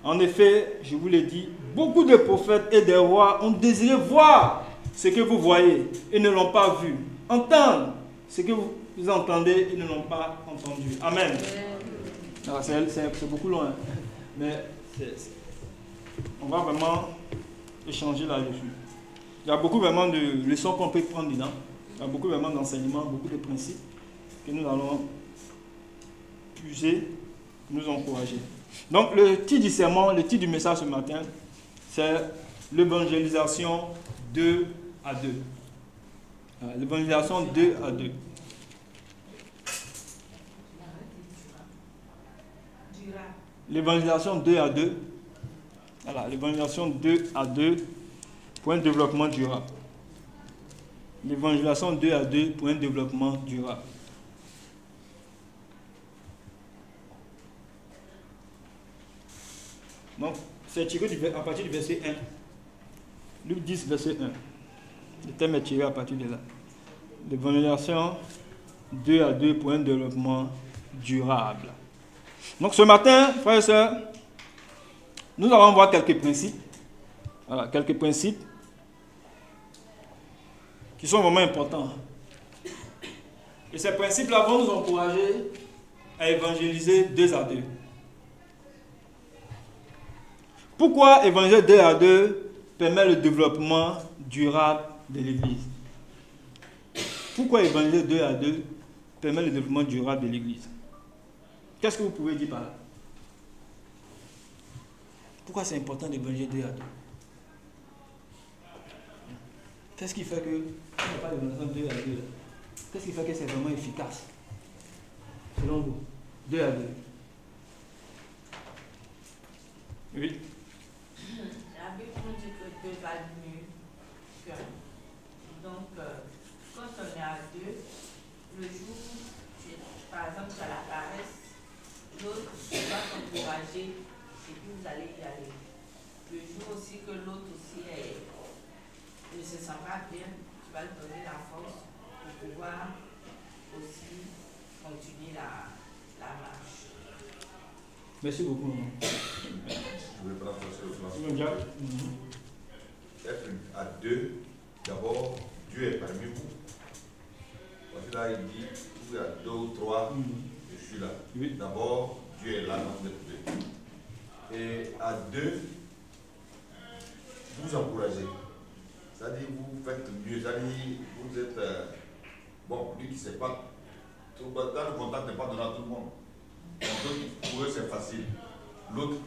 Speaker 5: En effet, je vous l'ai dit, beaucoup de prophètes et des rois ont désiré voir ce que vous voyez et ne l'ont pas vu. Entendre ce que vous entendez et ne l'ont pas entendu. Amen. C'est beaucoup loin, mais on va vraiment échanger là-dessus. Il y a beaucoup vraiment de leçons qu'on peut prendre dedans. Il y a beaucoup vraiment d'enseignements, beaucoup de principes que nous allons puiser, nous encourager. Donc le titre du sermon, le titre du message ce matin, c'est l'évangélisation 2 à 2. L'évangélisation 2 à 2. L'évangélisation 2 à 2. Voilà, l'évangélisation 2 à 2 pour un développement durable. L'évangélisation 2 à 2 pour un développement durable. Donc, c'est tiré à partir du verset 1. Luc 10, verset 1. Le thème est tiré à partir de là. L'évangélisation 2 à 2 pour un développement durable. Donc, ce matin, frères et sœurs, nous allons voir quelques principes. Voilà, quelques principes qui sont vraiment importants. Et ces principes-là vont nous encourager à évangéliser 2 à 2. Pourquoi évangéliser 2 à 2 permet le développement durable de l'Église? Pourquoi évangéliser 2 à 2 permet le développement durable de l'Église? Qu'est-ce que vous pouvez dire par là? Pourquoi c'est important d'évangéliser 2 à 2? Qu'est-ce qui fait que, il n'y a pas d'évangélisation 2 à 2 là? Qu'est-ce qui fait que c'est vraiment efficace? Selon vous, 2 à 2. Oui.
Speaker 7: La Bible nous dit que 2 valent mieux qu'un. Donc, quand on est à 2, le jour, par exemple, tu as la paresse, l'autre va t'encourager et puis vous allez y aller. Le jour aussi que l'autre aussi ne se sent pas bien, tu vas lui donner la force pour pouvoir aussi continuer la marche.
Speaker 5: Merci beaucoup.
Speaker 6: Je vais prendre ça sur le plan. Être à 2, d'abord, Dieu est parmi vous. Parce que là, il dit, vous êtes à 2 ou 3, je suis là.
Speaker 5: Oui.
Speaker 6: D'abord, Dieu est là, donc vous êtes 2. Et à 2, vous encouragez. C'est-à-dire, vous faites mieux. C'est-à-dire, vous êtes. Bon, lui qui ne sait pas. Dans le contact n'est pas donné à tout le monde. Donc, pour eux, c'est facile. L'autre,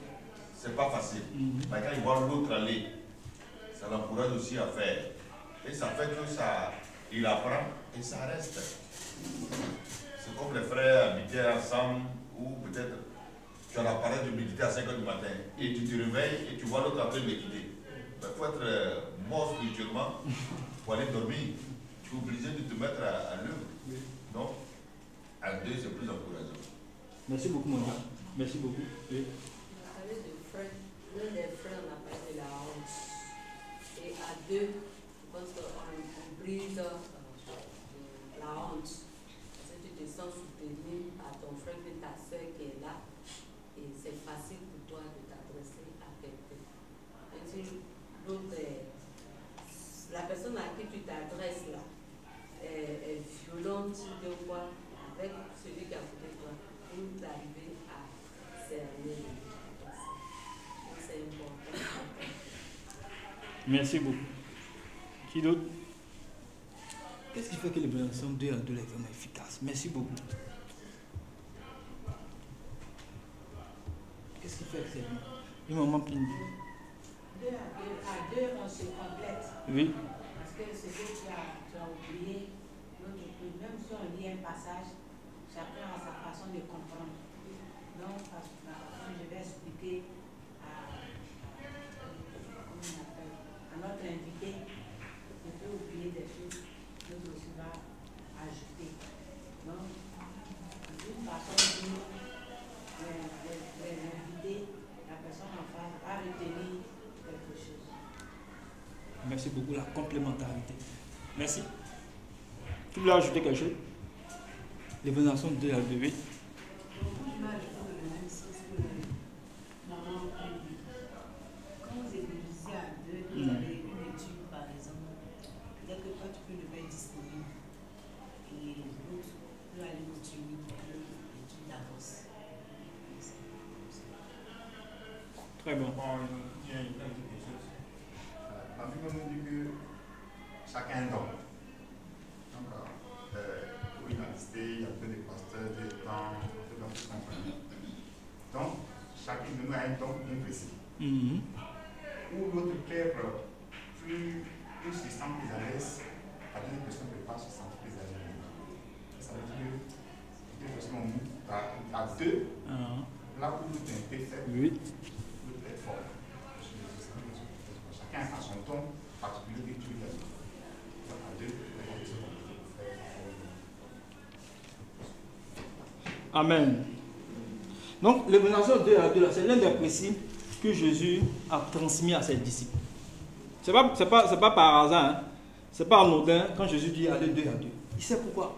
Speaker 6: c'est pas facile. Mais quand ils voient l'autre aller, ça l'encourage aussi à faire. Et ça fait que ça, il apprend et ça reste. C'est comme les frères habitaient ensemble, ou peut-être tu as l'appareil de méditer à 5h du matin, et tu te réveilles et tu vois l'autre en train de méditer. Il faut être mort spirituellement pour aller dormir. Tu es obligé de te mettre à l'œuvre. Donc, à 2, c'est plus encourageant.
Speaker 5: Merci beaucoup, mon gars. Merci beaucoup. Oui.
Speaker 8: L'un des frères, on a parlé de la honte. Et à 2, je pense qu'on brise la honte. Parce que tu te sens soutenu par ton frère et ta soeur qui est là. Et c'est facile pour toi de t'adresser à quelqu'un. Et si la personne à qui tu t'adresses là est violente de quoi avec celui qui a côté de toi, pour arriver à cerner. C'est important.
Speaker 5: Merci beaucoup. Qui d'autre? Qu'est-ce qui fait que l'évaluation 2 à 2 est vraiment efficace? Merci beaucoup. Qu'est-ce qui fait que c'est un moment plein de vie?
Speaker 7: 2 à 2, on se complète.
Speaker 5: Oui.
Speaker 7: Parce que ce que tu as oublié, l'autre peut, même si on lit un passage, chacun a sa façon de comprendre. Donc, je vais expliquer à notre invité, je peux oublier des choses, l'autre aussi va ajouter. Donc, d'une façon ou d'une autre, l'invité, la personne en face va retenir quelque chose.
Speaker 5: Merci beaucoup, la complémentarité. Merci. Tu voulais ajouter quelque chose? L'évaluation 2 à 2, oui.
Speaker 9: Je vais ajouter le même sens que maman a dit.
Speaker 5: Très bien.
Speaker 9: Bon, il y a quelque chose. La Bible nous dit que chacun a un don. Donc, pour une amitié, il y a peu de pasteurs, des temps, tout dans tout compagnie. Donc, chacun de nous a un don bien précis. Ou l'autre peut-être plus se sent plus à l'aise, la deuxième personne ne peut pas se sentir plus à l'aise. Ça veut dire que deux personnes à deux, là où l'autre est un peu faible, l'autre est fort. Chacun a son ton particulier que tu lui donnes. Donc à deux, on peut se faire.
Speaker 5: Amen. Donc, l'évaluation 2 à 2, c'est l'un des principes que Jésus a transmis à ses disciples. Ce n'est pas par hasard, hein. Ce n'est pas anodin quand Jésus dit allez 2 à 2. Il sait pourquoi.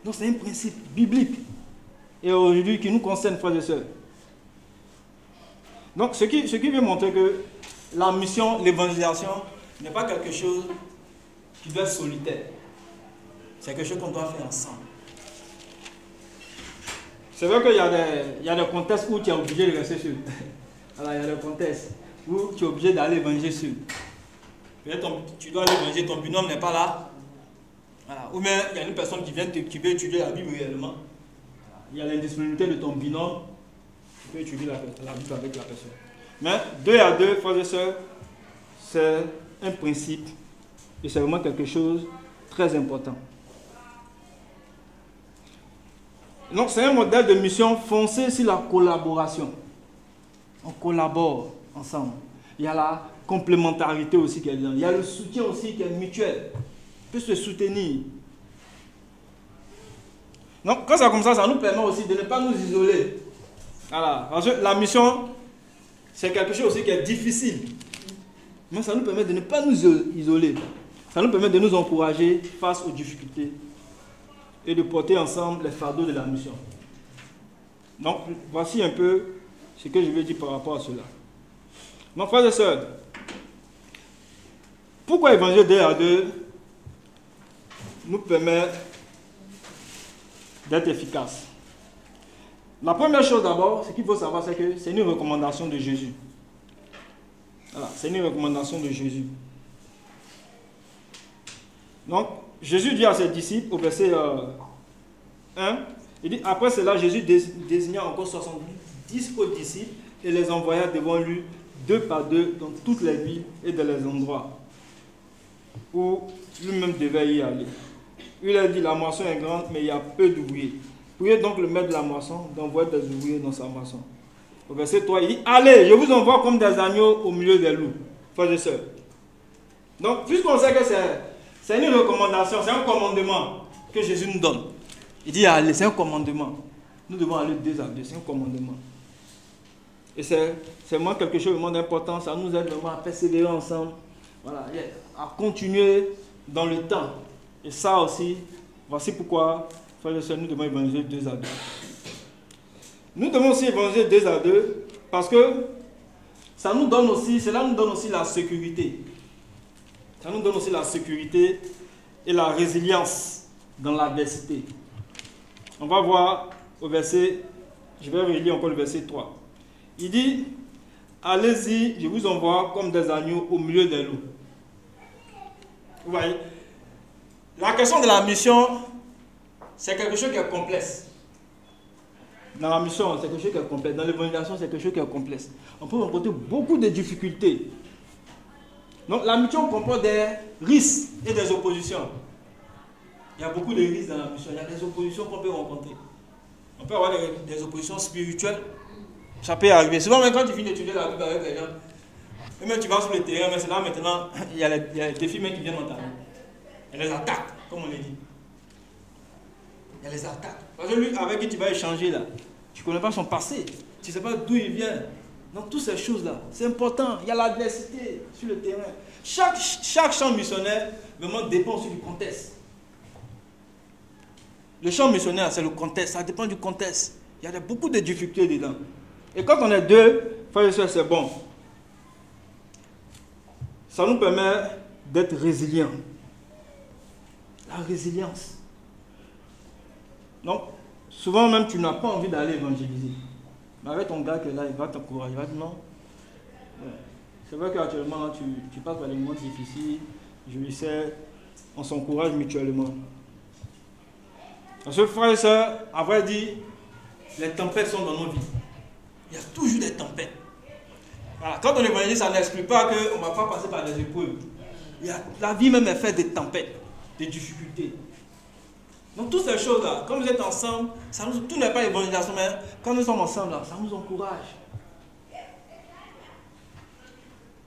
Speaker 5: Donc, c'est un principe biblique. Et aujourd'hui, qui nous concerne, frères et sœurs. Donc, ce qui veut montrer que la mission, l'évangélisation, n'est pas quelque chose qui doit être solitaire. C'est quelque chose qu'on doit faire ensemble. C'est vrai qu'il y a des contextes où tu es obligé de rester seul. Alors, il y a des contextes où tu es obligé d'aller évangéliser seul. Peut-être tu dois aller évangéliser, ton binôme n'est pas là. Voilà. Ou bien il y a une personne qui vient qui veut étudier la Bible réellement. Il y a l'indisponibilité de ton binôme. Tu peux étudier la Bible avec la personne. Mais 2 à 2, frères et sœurs, c'est un principe. Et c'est vraiment quelque chose de très important. Donc c'est un modèle de mission fondé sur la collaboration. On collabore ensemble. Il y a la complémentarité aussi qui est dedans. Il y a le soutien aussi qui est mutuel. On peut se soutenir. Donc quand c'est comme ça nous permet aussi de ne pas nous isoler. Voilà. Parce que la mission, c'est quelque chose aussi qui est difficile. Mais ça nous permet de ne pas nous isoler. Ça nous permet de nous encourager face aux difficultés et de porter ensemble les fardeaux de la mission. Donc, voici un peu ce que je vais dire par rapport à cela. Donc, frères et sœurs, pourquoi l'évangile 2 à 2 nous permet d'être efficace? La première chose d'abord, ce qu'il faut savoir, c'est que c'est une recommandation de Jésus. Voilà, c'est une recommandation de Jésus. Donc, Jésus dit à ses disciples, au verset 1, il dit, après cela, Jésus désigna encore 70 autres disciples et les envoya devant lui, 2 par 2, dans toutes les villes et dans les endroits où lui-même devait y aller. Il a dit, la moisson est grande, mais il y a peu d'ouvriers. Priez donc le maître de la moisson d'envoyer des ouvriers dans sa moisson. Au verset 3, il dit, allez, je vous envoie comme des agneaux au milieu des loups, frères et sœurs. Donc, puisqu'on sait que c'est une recommandation, c'est un commandement que Jésus nous donne. Il dit, allez, c'est un commandement. Nous devons aller 2 à 2, c'est un commandement. Et c'est vraiment quelque chose d'important, ça nous aide vraiment à persévérer ensemble, voilà, à continuer dans le temps. Et ça aussi, voici pourquoi, frères et sœurs, nous devons évangéliser 2 à 2. Nous devons aussi évangéliser 2 à 2 parce que cela nous donne aussi la sécurité. Ça nous donne aussi la sécurité et la résilience dans l'adversité. On va voir au verset, je vais relire encore le verset 3. Il dit, allez-y, je vous envoie comme des agneaux au milieu des loups. Vous voyez, la question de la mission, c'est quelque chose qui est complexe. Dans la mission, c'est quelque chose qui est complexe. Dans l'évangélisation, c'est quelque chose qui est complexe. On peut rencontrer beaucoup de difficultés. Donc la mission comporte des risques et des oppositions. Il y a beaucoup de risques dans la mission. Il y a des oppositions qu'on peut rencontrer. On peut avoir des oppositions spirituelles. Ça peut arriver. Souvent, même quand tu finis d'étudier la Bible avec les gens, et même tu vas sur le terrain, mais c'est là maintenant, il y a les défis qui viennent dans ta vie. Il y a les attaques, comme on les dit. Il y a les attaques. Parce que lui, avec qui tu vas échanger là, tu ne connais pas son passé. Tu ne sais pas d'où il vient. Donc, toutes ces choses-là, c'est important. Il y a l'adversité sur le terrain. Chaque champ missionnaire, vraiment, dépend aussi du contexte. Le champ missionnaire, c'est le contexte. Ça dépend du contexte. Il y a beaucoup de difficultés dedans. Et quand on est 2, frères et sœurs, c'est bon. Ça nous permet d'être résilients. La résilience. Donc, souvent même, tu n'as pas envie d'aller évangéliser. Mais avec ton gars qui est là, il va t'encourager. Il va dire non, C'est vrai qu'actuellement, tu passes par des moments difficiles, je le sais, on s'encourage mutuellement. Parce que frère et soeur, à vrai dire, les tempêtes sont dans nos vies. Il y a toujours des tempêtes. Voilà. Quand on évangélise, ça n'exclut pas qu'on ne va pas passer par des épreuves. La vie même est faite de tempêtes, de difficultés. Donc toutes ces choses-là, quand vous êtes ensemble, tout n'est pas évangélisation, mais quand nous sommes ensemble, là, ça nous encourage.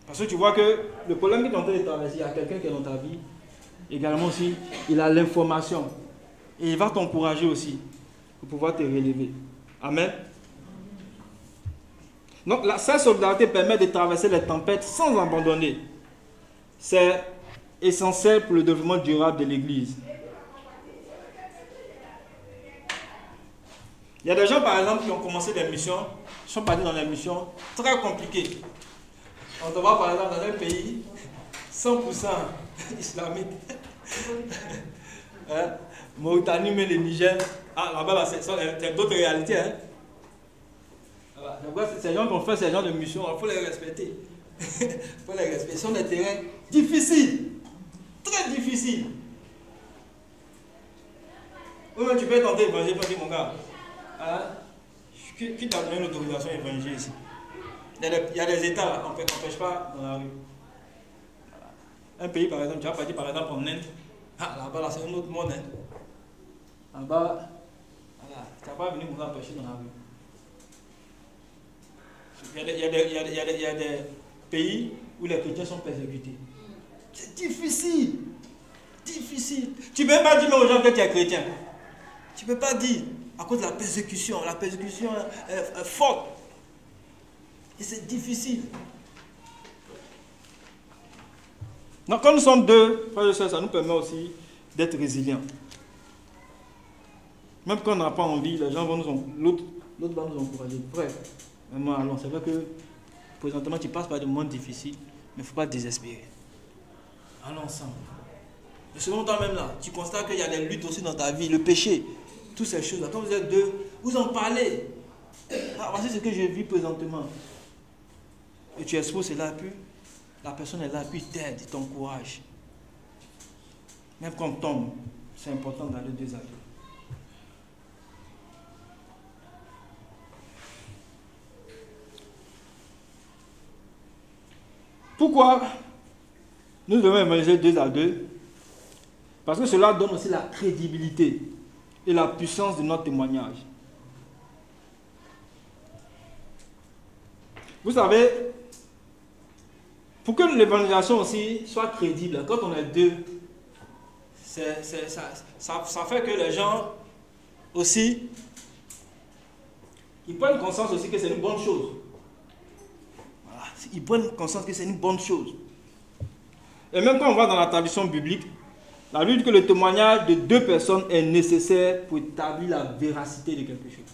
Speaker 5: Parce que tu vois que le problème qui est en train de traverser, il y a quelqu'un qui est dans ta vie, également aussi, il a l'information. Et il va t'encourager aussi pour pouvoir te relever. Amen. Donc cette solidarité permet de traverser les tempêtes sans abandonner. C'est essentiel pour le développement durable de l'Église. Il y a des gens, par exemple, qui ont commencé des missions, qui sont partis dans des missions très compliquées. On te voit, par exemple, dans un pays 100% islamique. Mauritanie, mais le Niger. Ah, là-bas, c'est d'autres réalités. Hein? Ces gens qui ont fait ces genres de missions, il faut les respecter. Il faut les respecter. Ce sont des terrains difficiles. Très difficiles. Ou même tu peux tenter d'évangéliser, tu dis, mon gars, qui t'a donné l'autorisation d'évangéliser ici? Il y a des États là, on n'empêche pas dans la rue. Voilà. Un pays, par exemple, tu vas partir par exemple en Inde. Ah, là-bas, là, c'est un autre monde. Hein. Là-bas, voilà, tu n'as pas venu nous empêcher dans la rue. Il y a des pays où les chrétiens sont persécutés. C'est difficile. Difficile. Tu ne peux pas dire aux gens que tu es chrétien. Tu ne peux pas dire à cause de la persécution. La persécution est forte. Et c'est difficile. Donc, quand nous sommes deux, frères et sœurs, ça nous permet aussi d'être résilients. Même quand on n'a pas envie, les gens vont l'autre va nous encourager. Frère, vraiment, allons. C'est vrai que présentement, tu passes par des moments difficiles, mais il ne faut pas désespérer. Allons ensemble. Et selon temps même là, tu constates qu'il y a des luttes aussi dans ta vie, le péché, toutes ces choses-là. Quand vous êtes deux, vous en parlez. Ah, voici ce que je vis présentement. Et tu exposes cela, puis la personne est là, puis t'aide, il t'encourage. Même quand on tombe, c'est important d'aller deux à deux. Pourquoi nous devons évangéliser deux à deux? Parce que cela donne aussi la crédibilité et la puissance de notre témoignage. Vous savez, pour que l'évangélisation aussi soit crédible, quand on est deux, ça fait que les gens aussi, ils prennent conscience aussi que c'est une bonne chose. Voilà. Ils prennent conscience que c'est une bonne chose. Et même quand on va dans la tradition biblique, la Bible dit que le témoignage de deux personnes est nécessaire pour établir la véracité de quelque chose.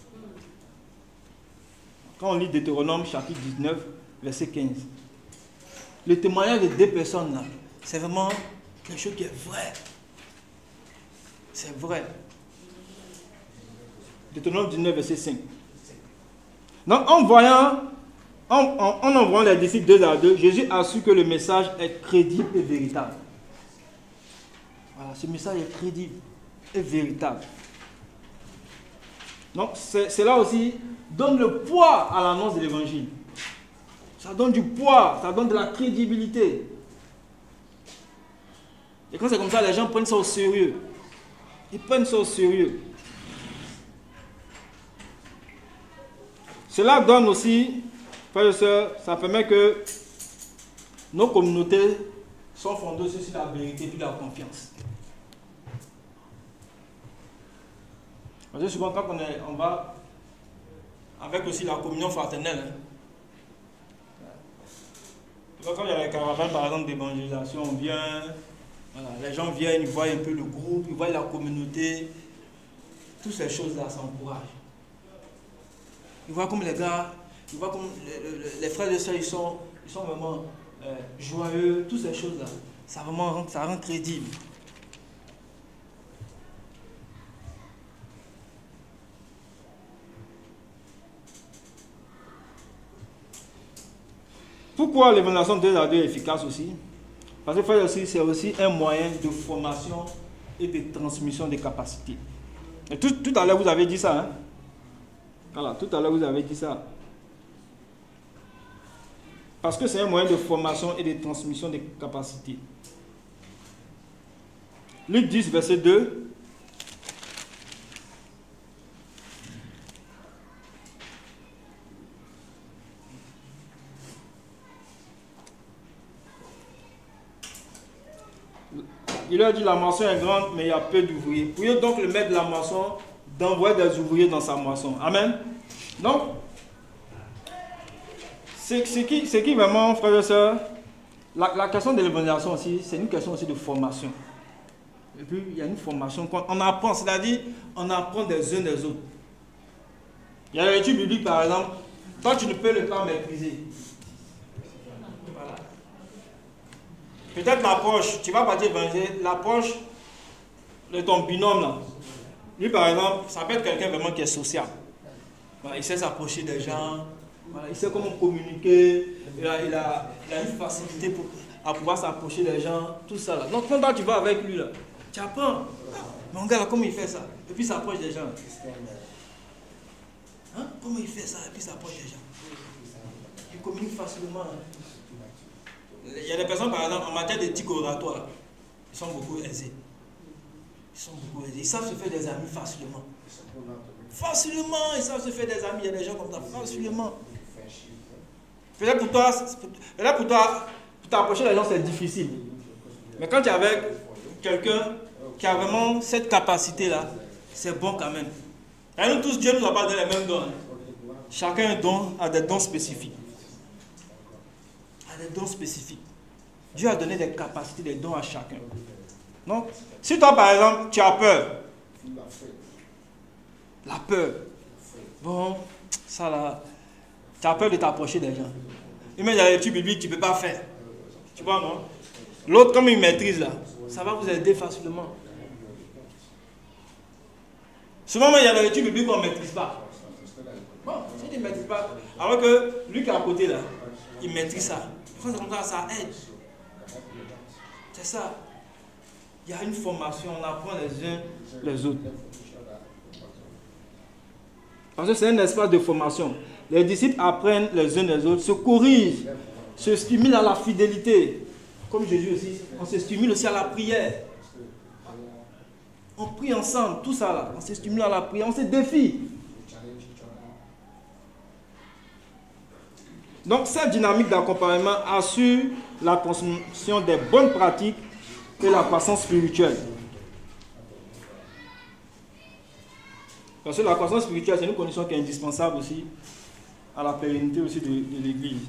Speaker 5: Quand on lit Deutéronome chapitre 19, verset 15, le témoignage de deux personnes là, c'est vraiment quelque chose qui est vrai. C'est vrai. Deutéronome 19, verset 5. Donc en envoyant les disciples deux à deux, Jésus a su que le message est crédible et véritable. Voilà, ce message est crédible et véritable. Donc cela aussi donne le poids à l'annonce de l'évangile. Ça donne du poids, ça donne de la crédibilité. Et quand c'est comme ça, les gens prennent ça au sérieux. Ils prennent ça au sérieux. Cela donne aussi, frères et sœurs, ça permet que nos communautés sont fondées sur la vérité et la confiance. Parce que souvent, quand on va avec aussi la communion fraternelle, hein. Quand il y a les caravanes, par exemple, d'évangélisation, on vient, voilà, les gens viennent, ils voient un peu le groupe, ils voient la communauté, toutes ces choses-là, ça encourage. Ils voient comme les gars, ils voient comme les frères et sœurs, ils sont vraiment joyeux, toutes ces choses-là, ça rend crédible. Pourquoi l'évaluation 2 à 2 est efficace aussi? Parce que frère aussi, c'est aussi un moyen de formation et de transmission des capacités. Et tout à l'heure, vous avez dit ça. Hein? Voilà, tout à l'heure, vous avez dit ça. Parce que c'est un moyen de formation et de transmission des capacités. Luc 10, verset 2. Il leur dit, la moisson est grande, mais il y a peu d'ouvriers. Priez donc le maître de la moisson d'envoyer des ouvriers dans sa moisson. Amen. Donc, c'est qui vraiment, frères et sœurs, la question de l'évangélisation aussi, c'est une question aussi de formation. Et puis, il y a une formation qu'on apprend, c'est-à-dire, on apprend des uns des autres. Il y a l'étude biblique, par exemple, toi, tu ne peux le pas maîtriser. Voilà. Peut-être l'approche, tu vas partir évangéliser, l'approche de ton binôme là. Lui par exemple, ça peut être quelqu'un vraiment qui est social. Voilà, il sait s'approcher des gens, voilà, il sait comment communiquer, il a une facilité à pouvoir s'approcher des gens, tout ça là. Donc quand tu vas avec lui là, tu apprends. Mon gars là, comment il fait ça? Et puis il s'approche des gens. Hein? Comment il fait ça? Et puis il s'approche des gens. Il communique facilement. Hein? Il y a des personnes, par exemple, en matière d'éthique oratoire, ils sont beaucoup aisés. Ils savent se faire des amis facilement. Facilement, ils savent se faire des amis. Il y a des gens comme ça, facilement. Peut-être pour toi, pour t'approcher des gens, c'est difficile. Mais quand tu es avec quelqu'un qui a vraiment cette capacité-là, c'est bon quand même. Et nous tous, Dieu ne nous a pas donné les mêmes dons. Chacun a des dons spécifiques. Des dons spécifiques. Dieu a donné des capacités, des dons à chacun. Donc, si toi par exemple, tu as peur, la peur, bon, ça là, tu as peur de t'approcher des gens. Et même dans l'étude biblique, tu ne peux pas faire. Tu vois, non? L'autre, comme il maîtrise là, ça va vous aider facilement. Souvent, il y a des études bibliques qu'on ne maîtrise pas. Bon, si tu ne maîtrises pas, alors que lui qui est à côté là, il maîtrise ça. Comme ça aide. C'est ça. Il y a une formation, on apprend les uns les autres. Parce que c'est un espace de formation. Les disciples apprennent les uns les autres, se corrigent, se stimulent à la fidélité. Comme Jésus aussi, on se stimule aussi à la prière. On prie ensemble, tout ça là. On se stimule à la prière, on se défie. Donc, cette dynamique d'accompagnement assure la transmission des bonnes pratiques et la croissance spirituelle. Parce que la croissance spirituelle, c'est une condition qui est indispensable aussi à la pérennité aussi de l'Église.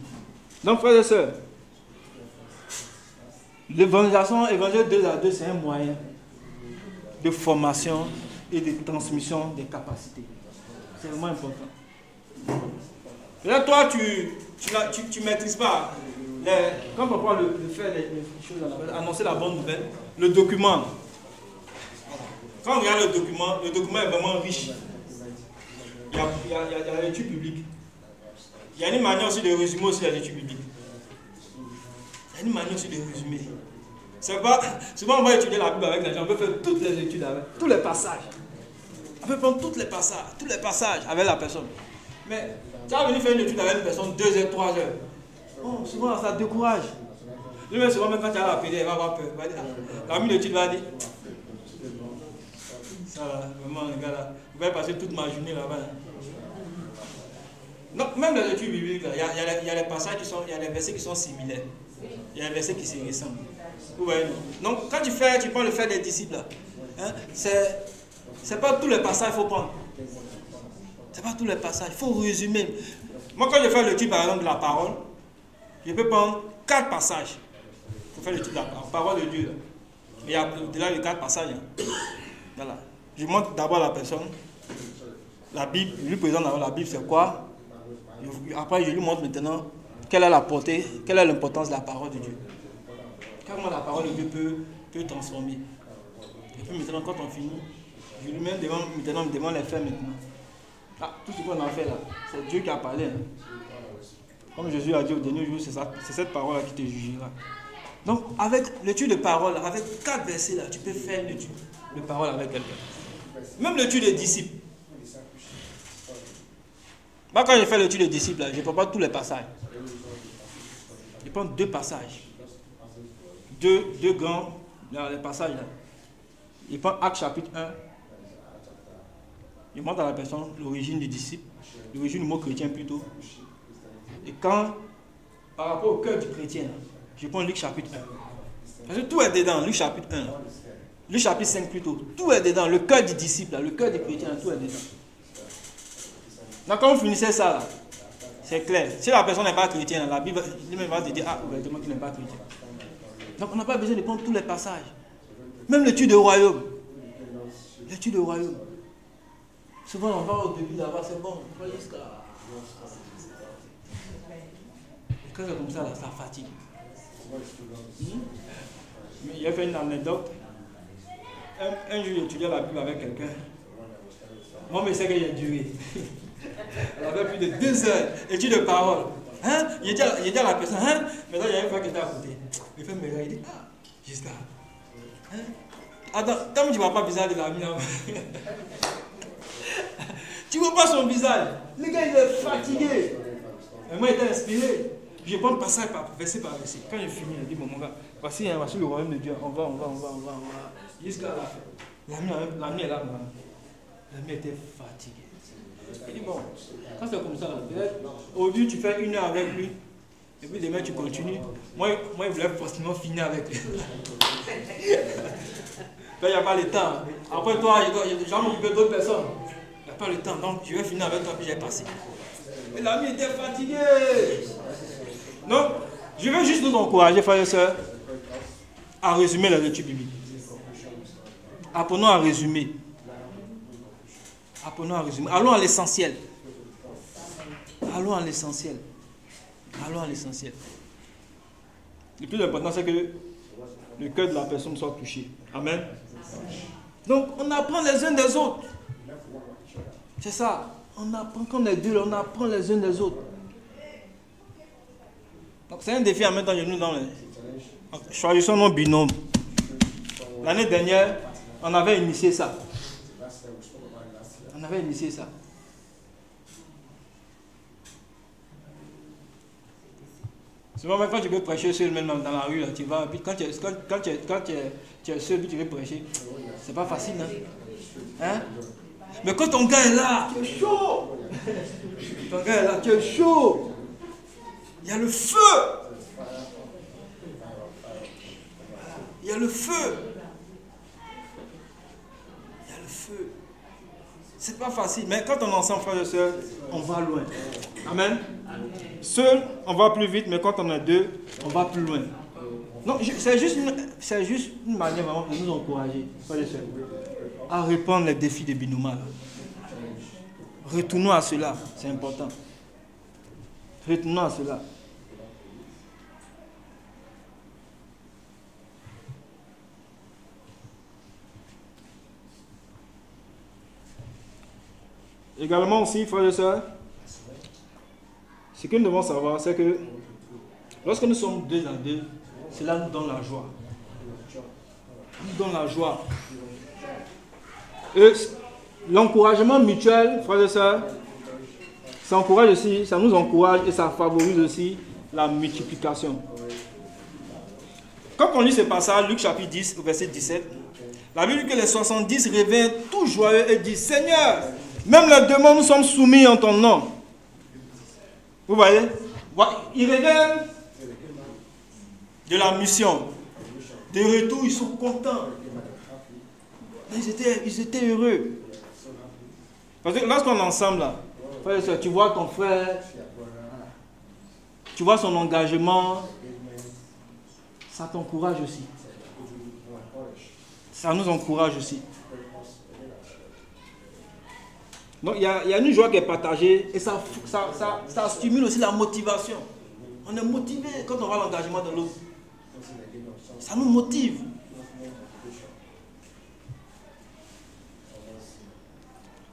Speaker 5: Donc, frères et sœurs, l'évangélisation, évangile 2 à 2, c'est un moyen de formation et de transmission des capacités. C'est vraiment important. Et là, toi, tu ne maîtrises pas. Quand on parle de faire les choses, annoncer la bonne nouvelle, le document. Quand on regarde le document est vraiment riche. Il y a l'étude publique. Il y a une manière aussi de résumer aussi l'étude publique. Il y a une manière aussi de résumer. C'est pas, souvent on va étudier la Bible avec les gens, on peut faire toutes les études avec, tous les passages. On peut prendre tous les passages avec la personne. Mais tu vas venir faire une étude avec une personne 2 heures, 3 heures. Bon, souvent ça te décourage. Lui-même, souvent, même quand tu as la PD, il va avoir peur. La mine d'étude va dire ça là, vraiment, les gars là, je vais passer toute ma journée là-bas. Donc, même dans les études bibliques, il y a les passages qui sont, il y a les versets qui sont similaires. Il y a les versets qui se ressemblent. Ouais, donc, quand tu prends le fait des disciples là, hein, c'est pas tous les passages qu'il faut prendre. C'est pas tous les passages, il faut résumer. Moi, quand je fais l'étude par exemple de la parole, je peux prendre 4 passages pour faire l'étude de la parole de Dieu. Il y a au-delà de 4 passages. Hein. Voilà. Je montre d'abord la personne, la Bible, je lui présente d'abord la Bible, c'est quoi. Après, je lui montre maintenant quelle est la portée, quelle est l'importance de la parole de Dieu. Comment la parole de Dieu peut transformer. Et puis maintenant, quand on finit, je lui mets devant les faits maintenant. Ah, tout ce qu'on a fait là, c'est Dieu qui a parlé. Hein. Comme Jésus a dit au dernier jour, c'est cette parole-là qui te jugera. Donc, avec l'étude de parole, avec 4 versets là, tu peux faire une étude de parole avec quelqu'un. Même l'étude des disciples. Moi, quand j'ai fait l'étude des disciples, là, je ne prends pas tous les passages. Je prends 2 passages. Deux grands là, les passages là. Je prends Actes chapitre 1. Je montre à la personne l'origine du disciple, l'origine du mot chrétien plutôt. Et quand, par rapport au cœur du chrétien, là, je prends Luc chapitre 1. Parce que tout est dedans, Luc chapitre 1. Luc chapitre 5 plutôt. Tout est dedans, le cœur du disciple, là, le cœur du chrétien, là, tout est dedans. Donc quand vous finissez ça, là, c'est clair. Si la personne n'est pas chrétienne, la Bible lui-même va te dire, ah, ouvertement qu'il n'est pas chrétien. Donc on n'a pas besoin de prendre tous les passages. Même l'étude du royaume. L'étude du royaume. Souvent on va au début là-bas, c'est bon. Et quand c'est comme ça, là, ça fatigue. Mais il a fait une anecdote. Un jour, j'étudiais la Bible avec quelqu'un. Moi, je sais qu'il a duré. Elle avait plus de 2 heures. Étude de parole. Hein? Il dit à la personne, hein? Maintenant, il y a une fois qui était à côté. Il fait me regarder, il dit, ah, jusqu'à. Hein? Attends, tant que tu ne vois pas le visage de l'ami, tu ne vois pas son visage. Le gars, il est fatigué. Et moi, il était inspiré. Je prends passage par verset par verset. Quand j'ai fini, il dit, bon, mon gars, voici le royaume de Dieu. On va. Jusqu'à la fin. L'ami est là. L'ami était fatigué. Il dit, bon, quand c'est comme ça, au début, tu fais 1 heure avec lui. Et puis demain, tu continues. Moi, il voulait forcément finir avec lui. Il n'y a pas le temps. Après toi, j'en m'occupe d'autres personnes. Il n'y a pas le temps. Donc, je vais finir avec toi, puis j'ai passé. Et l'ami était fatigué. Donc, je veux juste nous encourager, frères et sœurs, à résumer la lecture biblique. Apprenons à résumer. Apprenons à résumer. Allons à l'essentiel. Allons à l'essentiel. Allons à l'essentiel. Le plus important, c'est que le cœur de la personne soit touché. Amen. Donc, on apprend les uns des autres. C'est ça. On apprend quand on est deux, on apprend les uns des autres. Donc, c'est un défi en même temps que nous dans les... Choisissons nos binômes. L'année dernière, on avait initié ça. On avait initié ça. Souvent, quand tu veux prêcher seul, même dans la rue, là, tu vas, puis quand tu es seul, puis tu veux prêcher, c'est pas facile, hein? Mais quand ton gars est là, tu es chaud. Ton gars est là, tu es chaud. Il y a le feu. Il y a le feu. Il y a le feu. C'est pas facile, mais quand on est ensemble, frères et sœurs, on va loin. Amen. Seul, on va plus vite, mais quand on est deux, on va plus loin. Non, c'est juste une manière vraiment de nous encourager, frères et sœurs, à répondre les défis de Binouma. Retournons à cela, c'est important. Retournons à cela. Également aussi, frères et sœurs, ce que nous devons savoir, c'est que lorsque nous sommes deux à deux, cela nous donne la joie. Nous donne la joie. Et l'encouragement mutuel, frères et sœurs, ça encourage aussi, ça nous encourage et ça favorise aussi la multiplication. Quand on lit ce passage, Luc chapitre 10, verset 17, la Bible dit que les 70 revinrent tout joyeux et disent, Seigneur, même les démons nous sommes soumis en ton nom. Vous voyez? Ils reviennent de la mission. De retour, ils sont contents. Ils étaient heureux. Parce que lorsqu'on est ensemble, là, frère, tu vois ton frère, tu vois son engagement, ça t'encourage aussi. Ça nous encourage aussi. Donc il y a une joie qui est partagée et ça stimule aussi la motivation. On est motivé quand on voit l'engagement de l'autre. Ça nous motive.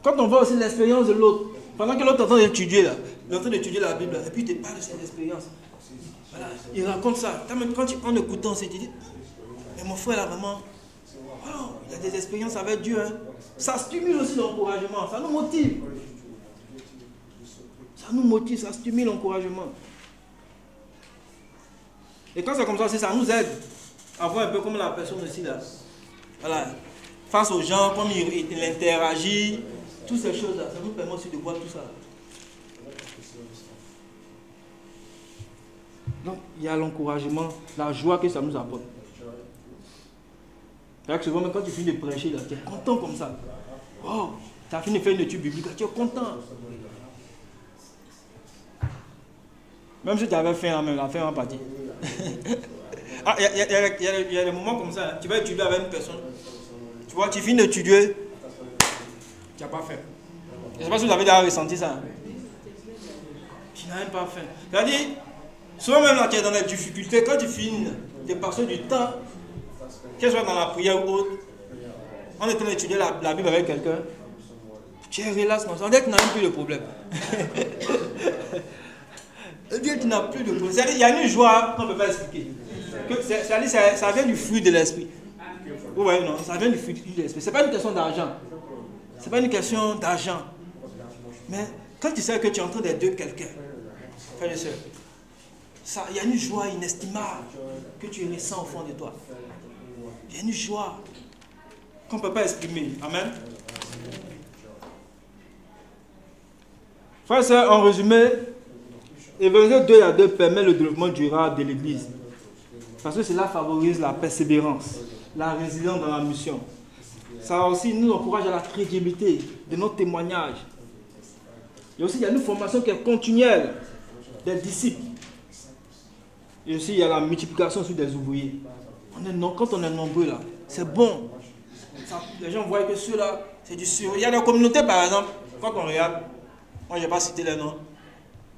Speaker 5: Quand on voit aussi l'expérience de l'autre, Pendant que l'autre est en train d'étudier là, il est en train d'étudier la Bible, et puis il te parle de ses expériences. Voilà, il raconte ça. Quand en écoutant, on s'est dit, mais mon frère là vraiment, oh, il a des expériences avec Dieu. Hein. Ça stimule aussi l'encouragement, ça nous motive. Ça nous motive, ça stimule l'encouragement. Et quand c'est comme ça, ça nous aide à voir un peu comme la personne aussi là. Voilà. Face aux gens, comme il interagit, toutes ces choses-là, ça nous permet aussi de voir tout ça. Donc, il y a l'encouragement, la joie que ça nous apporte. C'est-à-dire que souvent, quand tu finis de prêcher, là, tu es content comme ça. Oh, tu as fini de faire une étude biblique, tu es content. Même si tu avais faim, même la faim en partie. Ah, il y a des moments comme ça, hein. Tu vas étudier avec une personne. Tu vois, tu finis d'étudier, tu n'as pas faim. Je ne sais pas si vous avez déjà ressenti ça. Hein. Tu n'as même pas faim. C'est-à-dire, souvent même là, tu es dans les difficultés, quand tu finis de passer du temps, que ce soit dans la prière ou autre, on est en train d'étudier la Bible avec quelqu'un, tu es relax, on dirait que tu n'as même plus de problème. Tu n'as plus de problème. C'est-à-dire, il y a une joie qu'on ne peut pas expliquer. Ça vient du fruit de l'esprit. Oui, non, ça vient du fruit de l'esprit. Ce n'est pas une question d'argent. Ce n'est pas une question d'argent. Mais quand tu sais que tu es en train d'aider quelqu'un, frère et soeur, il y a une joie inestimable que tu ressens au fond de toi. Il y a une joie qu'on ne peut pas exprimer. Amen. Frère et soeur, en résumé, Éphésiens 2:2 permet le développement durable de l'Église. Parce que cela favorise la persévérance, la résilience dans la mission. Ça aussi nous encourage à la crédibilité de nos témoignages. Et aussi, il y a une formation qui est continuelle des disciples. Et aussi, il y a la multiplication sur des ouvriers. Quand on est nombreux là, c'est bon. Ça, les gens voient que ceux-là, c'est du sûr. Il y a des communautés, par exemple, quand on regarde, moi je ne vais pas citer les noms,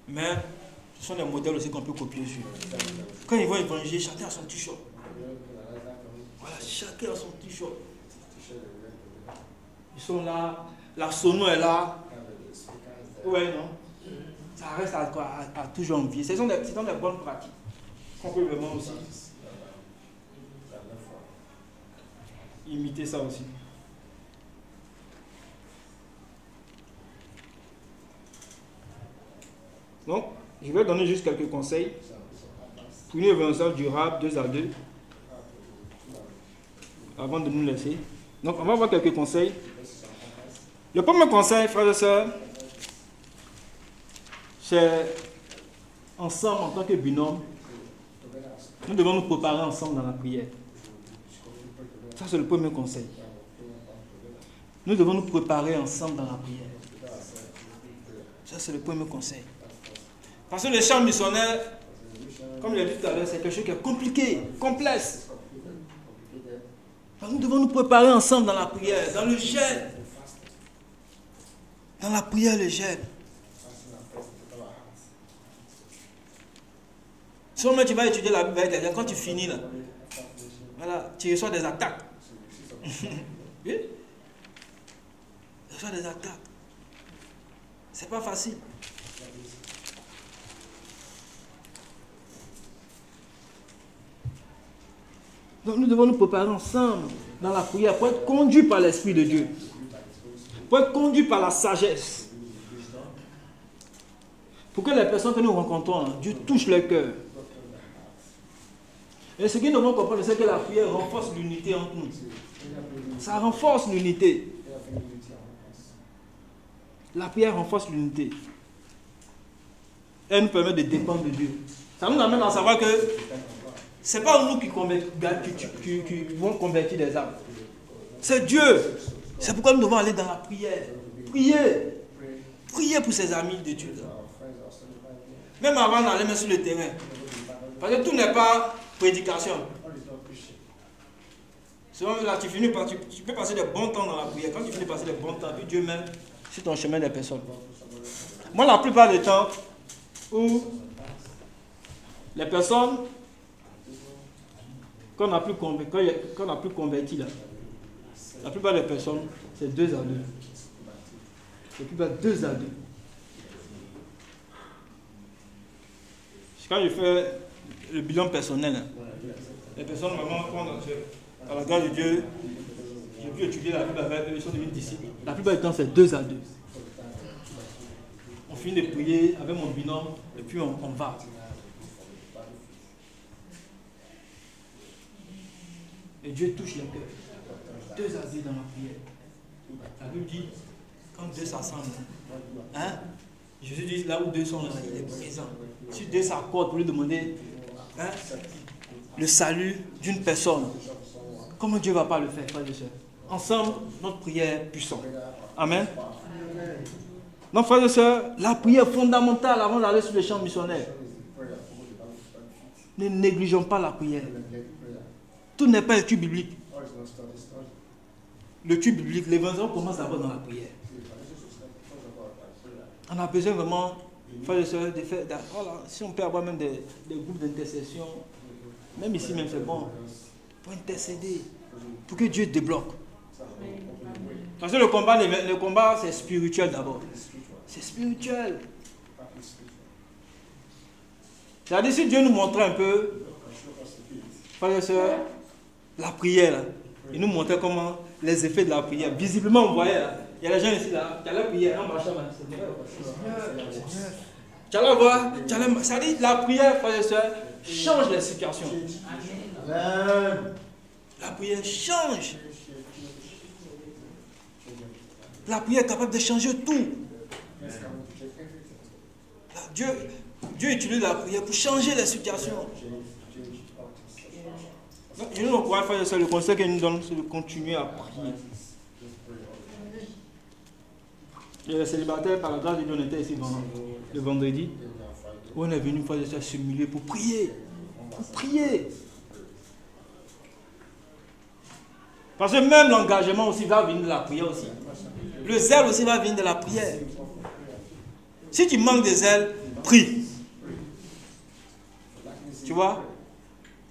Speaker 5: mais ce sont des modèles aussi qu'on peut copier sur. Quand ils vont évangéliser, chacun a son t-shirt. Voilà, chacun a son t-shirt. Ils sont là, la sono est là. Ouais, non. Ça reste à toujours envier. Ce sont des bonnes pratiques qu'on peut vraiment aussi imiter ça aussi. Donc, je vais donner juste quelques conseils pour une évaluation durable 2 à 2 avant de nous laisser. Donc, on va voir quelques conseils. Le premier conseil, frères et sœurs, c'est ensemble, en tant que binôme, nous devons nous préparer ensemble dans la prière. Ça, c'est le premier conseil. Nous devons nous préparer ensemble dans la prière. Ça, c'est le premier conseil. Parce que le champ missionnaire, comme je l'ai dit tout à l'heure, c'est quelque chose qui est compliqué, complexe. Alors, nous devons nous préparer ensemble dans la prière, dans le jeûne. Dans la prière, le jeûne. Seulement tu vas étudier la Bible avec quelqu'un, quand tu finis là, voilà, tu reçois des attaques. Oui? Tu reçois des attaques. C'est pas facile. Donc nous devons nous préparer ensemble dans la prière pour être conduits par l'Esprit de Dieu. Pour être conduits par la sagesse. Pour que les personnes que nous rencontrons, Dieu touche leur cœur. Et ce que nous devons comprendre, c'est que la prière renforce l'unité entre nous. Ça renforce l'unité. La prière renforce l'unité. Elle nous permet de dépendre de Dieu. Ça nous amène à savoir que ce n'est pas nous qui vont convertir des âmes. C'est Dieu. C'est pourquoi nous devons aller dans la prière. Prier. Prier pour ses amis de Dieu. Même avant d'aller même sur le terrain. Parce que tout n'est pas prédication. Souvent là, tu peux passer de bons temps dans la prière. Quand tu finis de passer de bons temps, puis Dieu met sur ton chemin des personnes. Moi, la plupart des temps où les personnes qu'on n'a plus converti là, la plupart des personnes, c'est 2 à 2. La plupart 2 à 2. Quand je fais le bilan personnel, hein, les personnes, vraiment, à la grâce de Dieu, j'ai pu étudier la Bible avec eux, ils sont devenus disciples. La plupart du temps, c'est 2 à 2. On finit de prier avec mon binôme et puis on va. Et Dieu touche les cœurs. 2 à 2 dans la prière. La Bible dit, quand 2 s'assemblent, hein, Jésus dit, là où 2 sont là, il est présent. Si 2 s'accordent pour lui demander, hein, le salut d'une personne, comment Dieu ne va pas le faire, frères et sœurs? Ensemble, notre prière est puissante. Amen. Donc, frères et sœurs, la prière fondamentale avant d'aller sur les champs missionnaires. Ne négligeons pas la prière. Tout n'est pas étude biblique. L'étude biblique, l'évangile commence d'abord dans la prière. On a besoin vraiment, frères et sœurs, de faire. Voilà, si on peut avoir même des groupes d'intercession, même ici, même c'est bon, pour intercéder, pour que Dieu débloque. Parce que le combat c'est spirituel d'abord. C'est spirituel. C'est-à-dire, si Dieu nous montrait un peu, frères et sœurs, la prière, il nous montrait comment les effets de la prière. Visiblement, on voyait, là, il y a des gens ici, là, qui allaient prier en marchant. Tu allais voir, ça dit, la prière, frères et sœurs, change les situations. La prière change. La prière est capable de changer tout. Dieu utilise la prière pour changer les situations. Donc, nous encourage, frères et sœurs, le conseil qu'il nous donne, c'est de continuer à prier. Et les célibataires, par la grâce de Dieu, on était ici le vendredi, où on est venu, frères et sœurs, se milieu pour prier. Pour prier. Parce que même l'engagement aussi va venir de la prière aussi. Le zèle aussi va venir de la prière. Si tu manques de zèle, prie. Tu vois?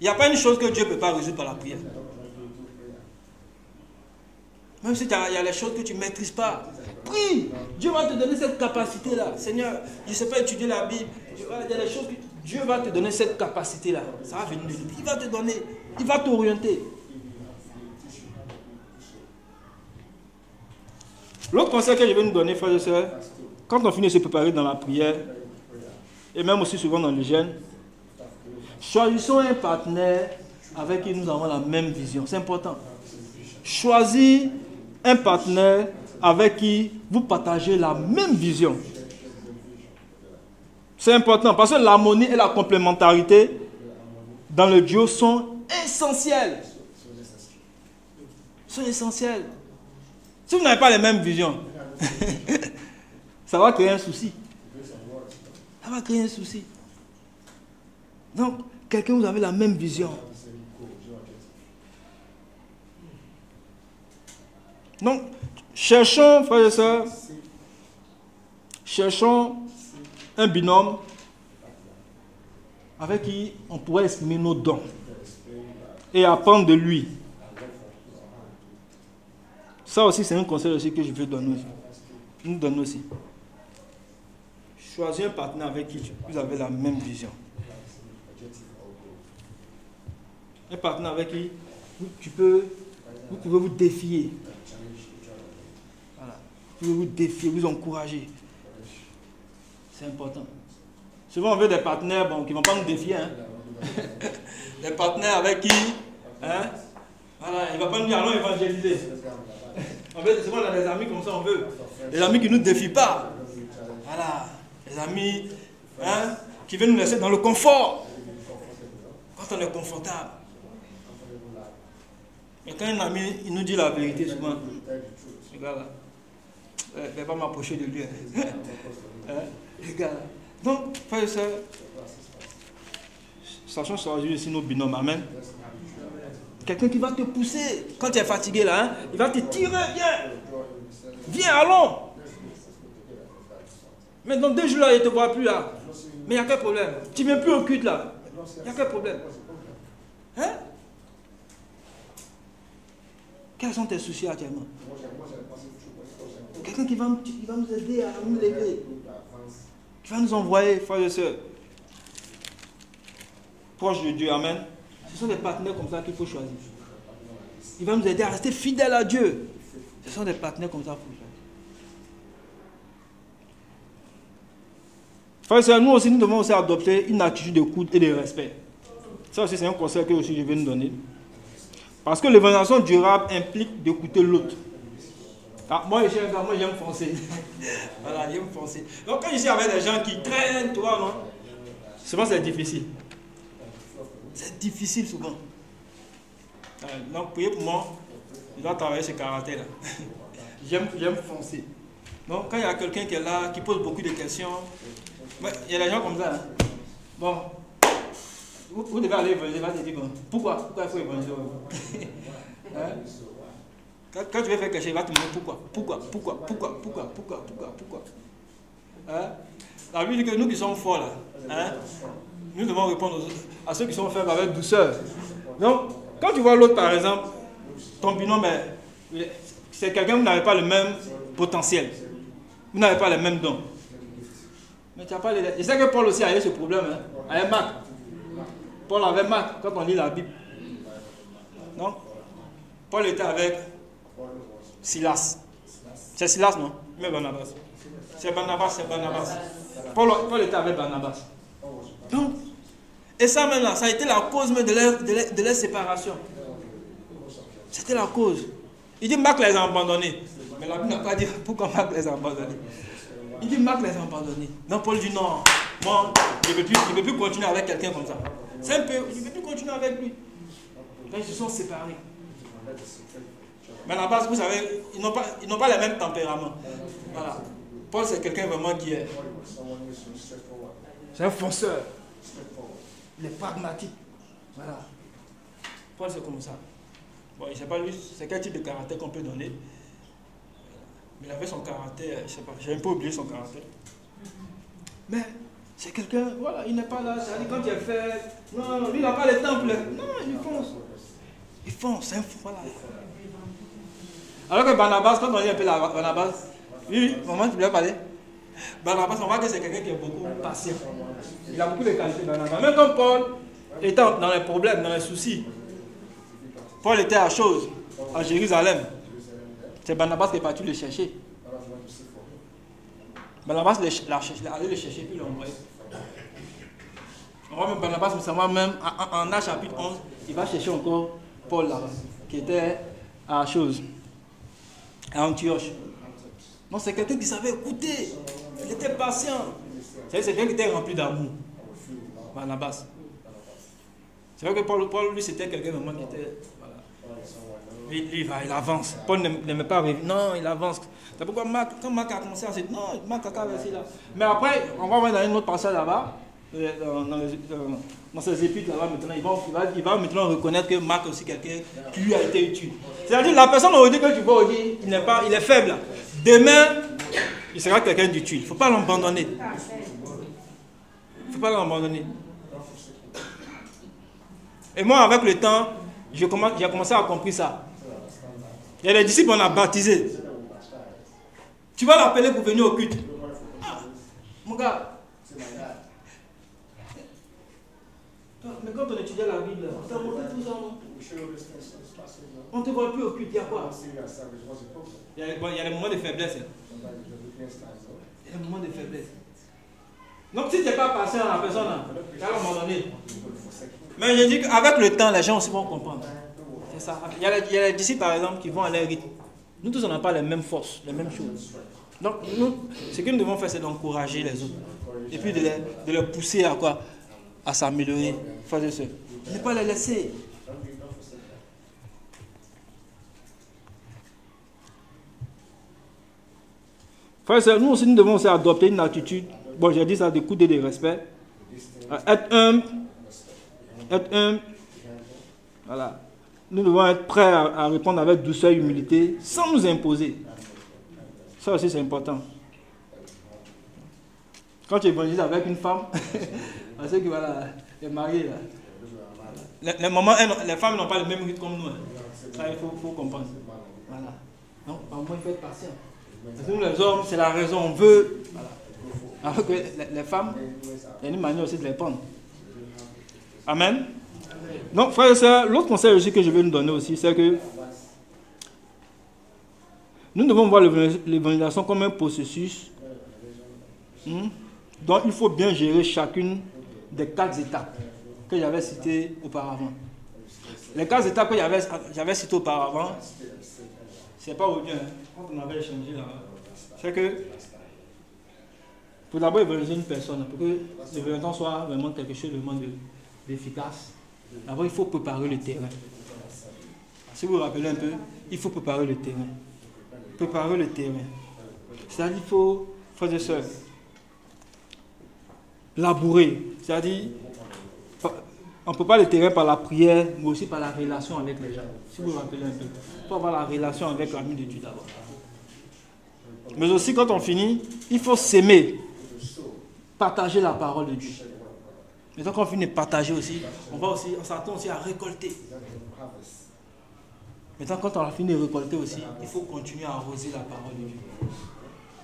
Speaker 5: Il n'y a pas une chose que Dieu ne peut pas résoudre par la prière. Même si il y a les choses que tu ne maîtrises pas, prie. Dieu va te donner cette capacité-là. Seigneur, je ne sais pas étudier la Bible. Il y a des choses que Dieu va te donner cette capacité-là. Ça va venir de lui. Il va te donner, il va t'orienter. L'autre conseil que je vais nous donner, frères et sœurs, quand on finit de se préparer dans la prière, et même aussi souvent dans le jeûne, choisissons un partenaire avec qui nous avons la même vision. C'est important. Choisis un partenaire avec qui vous partagez la même vision. C'est important parce que l'harmonie et la complémentarité dans le duo sont essentielles. Sont essentielles. Si vous n'avez pas les mêmes visions, ça va créer un souci. Ça va créer un souci. Donc, quelqu'un, vous avez la même vision. Donc, cherchons, frères et sœurs, cherchons un binôme avec qui on pourrait exprimer nos dons et apprendre de lui. Ça aussi, c'est un conseil aussi que je veux donner aussi. Nous donner aussi. Choisis un partenaire avec qui vous avez la même vision. Un partenaire avec qui vous pouvez vous défier. Voilà. Vous pouvez vous défier, vous encourager. C'est important. Souvent, on veut des partenaires qui ne vont pas nous défier. Hein? Des partenaires avec qui, hein? Voilà, il ne va pas nous dire allons évangéliser. Souvent, on a des amis comme ça, on veut. Des amis qui ne nous défient pas. Voilà. Des amis, hein, qui veulent nous laisser dans le confort. Quand on est confortable. Mais quand un ami il nous dit la vérité, souvent, regarde là, je ne vais pas m'approcher de lui. Hein? Regarde là. Donc, frères et sœurs, sachons choisir ici nos binômes. Amen. Quelqu'un qui va te pousser. Quand tu es fatigué là, hein, il va te tirer. Viens. Viens, allons. Mais dans 2 jours là, il ne te voit plus là. Mais il y a quel problème? Tu ne viens plus au culte là. Il y a quel problème? Hein? Quels sont tes soucis actuellement? Quelqu'un qui va nous aider à nous lever. Qui va nous envoyer, frères et sœurs. proches de Dieu, amen. Ce sont des partenaires comme ça qu'il faut choisir. Il va nous aider à rester fidèles à Dieu. Ce sont des partenaires comme ça qu'il faut choisir. Frères et sœurs, nous aussi, nous devons aussi adopter une attitude d'écoute et de respect. Ça aussi, c'est un conseil que aussi je vais nous donner. Parce que l'évaluation durable implique d'écouter l'autre. Ah, moi, je suis un gars, moi j'aime foncer. Voilà, j'aime foncer. Donc quand je suis avec des gens qui traînent, tu vois, non? Souvent c'est difficile. C'est difficile souvent. Donc priez pour moi, je dois travailler ce caractère-là. J'aime foncer. Donc quand il y a quelqu'un qui est là, qui pose beaucoup de questions, il y a des gens comme ça. Hein. Bon, vous devez aller évangéliser, va te dire, bon, pourquoi il faut évangéliser? Hein? Quand tu veux faire quelque chose, il va te demander pourquoi. Hein? La Bible dit que nous qui sommes forts là, hein, nous devons répondre à ceux qui sont faibles avec douceur. Donc, quand tu vois l'autre par exemple, ton binôme, c'est quelqu'un, vous n'avez pas le même potentiel. Vous n'avez pas les mêmes dons. Mais tu n'as pas les... Je sais que Paul aussi a eu ce problème, hein, avec Marc. Paul avait Marc quand on lit la Bible. Non? Paul était avec Silas. C'est Silas, non? Mais Barnabas. C'est Barnabas. Paul était avec Barnabas. Donc, et ça même là, ça a été la cause même de leur séparation. C'était la cause. Il dit Marc les a abandonnés. Mais la Bible n'a pas dit pourquoi Marc les a abandonnés. Il dit Marc les a abandonnés. Donc Paul dit non, moi je ne peux plus continuer avec quelqu'un comme ça. C'est un peu, je ne peux plus continuer avec lui. Donc ils se sont séparés. Mais à la base, vous savez, ils n'ont pas les mêmes tempéraments. Voilà. Paul, c'est quelqu'un vraiment qui est. C'est un fonceur. Il est pragmatique. Voilà. Paul, c'est comme ça. Bon, je ne sais pas lui, c'est quel type de caractère qu'on peut donner. Mais il avait son caractère, je ne sais pas, j'ai un peu oublié son caractère. Mais c'est quelqu'un, voilà, il n'est pas là. C'est-à-dire quand il est fait, non, lui, il n'a pas les temples. Non, il fonce. Il fonce, c'est un fou, voilà. Alors que Barnabas, quand on lit un peu la Barnabas, lui, moment tu lui as parlé, Barnabas, on voit que c'est quelqu'un qui est beaucoup patient. Il a beaucoup de qualités, Barnabas. Même quand Paul était dans les problèmes, dans les soucis, Paul était à chose, à Jérusalem. C'est Barnabas qui est parti le chercher. Barnabas allé le chercher, puis il l'a envoyé. On voit même Barnabas, même en Actes chapitre 11, il va chercher encore Paul là-bas, qui était à chose. À Antioche. Donc c'est quelqu'un qui savait écouter. Il était patient. C'est quelqu'un qui était rempli d'amour. Barnabas. C'est vrai que Paul lui, c'était quelqu'un vraiment qui était... Voilà. Il avance. Paul n'aimait pas rêver. Non, il avance. C'est pourquoi quand Marc a commencé à se dire, non, Marc a resté là. Mais après, on va voir dans une autre passage là-bas, dans ses épîtres là-bas maintenant, il va maintenant reconnaître que Marc est aussi quelqu'un qui lui a été utile. C'est-à-dire la personne aujourd'hui que tu vois aujourd'hui, il est faible là. Demain, il sera quelqu'un d'utile. Il ne faut pas l'abandonner. Il ne faut pas l'abandonner. Et moi, avec le temps, j'ai commencé à comprendre ça. Il y a des disciples qu'on a baptisés. Tu vas l'appeler pour venir au culte. Ah, mon gars. Mais quand on étudiait la Bible, on t'a montré tout ça, non? On ne te voit plus au culte, il y a quoi? Il y a des moments de faiblesse. Il y a des moments de faiblesse. Donc si tu n'es pas patient à la personne, tu vas à un moment donné. Mais je dis qu'avec le temps, les gens aussi vont comprendre. C'est ça. Il y a les disciples, par exemple, qui vont à leur rythme. Nous tous, on n'a pas les mêmes forces, les mêmes choses. Donc, nous, ce que nous devons faire, c'est d'encourager les autres. Et puis de les pousser à quoi? À s'améliorer. Frères et sœurs. Ne pas les laisser. Frères et sœurs, nous aussi, nous devons aussi adopter une attitude, bon, j'ai dit ça, d'écoute et de respect. Être humble. Voilà. Nous devons être prêts à répondre avec douceur et humilité, sans nous imposer. Ça aussi, c'est important. Quand tu évangélises avec une femme, on sait que voilà, elle est mariée. Les femmes n'ont pas le même rythme comme nous. Ça, il faut comprendre. Voilà. Donc, par moment, il faut être patient. Parce que nous, les hommes, c'est la raison, on veut. Voilà. Alors que les femmes, il y a une manière aussi de les prendre. Amen. Donc, frères et sœurs, l'autre conseil aussi que je vais nous donner aussi, c'est que nous devons voir l'évangélisation comme un processus dont il faut bien gérer chacune des 4 étapes que j'avais citées auparavant. Les 4 étapes que j'avais citées auparavant, c'est pas audio, quand on avait échangé là, c'est que pour d'abord évangéliser une personne, pour que l'évangélisation soit vraiment quelque chose de vraiment d'efficace, d'abord il faut préparer le terrain. Si vous vous rappelez un peu, il faut préparer le terrain. Préparer le terrain. C'est-à-dire qu'il faut, frères et sœurs, labourer. C'est-à-dire, on ne peut pas le terrain par la prière, mais aussi par la relation avec les gens. Si vous vous rappelez un peu, il faut avoir la relation avec l'ami de Dieu d'abord. Mais aussi, quand on finit, il faut s'aimer, partager la parole de Dieu. Mais quand on finit de partager aussi, on s'attend aussi à récolter. Maintenant, quand on a fini de récolter aussi, il faut continuer à arroser la parole de Dieu.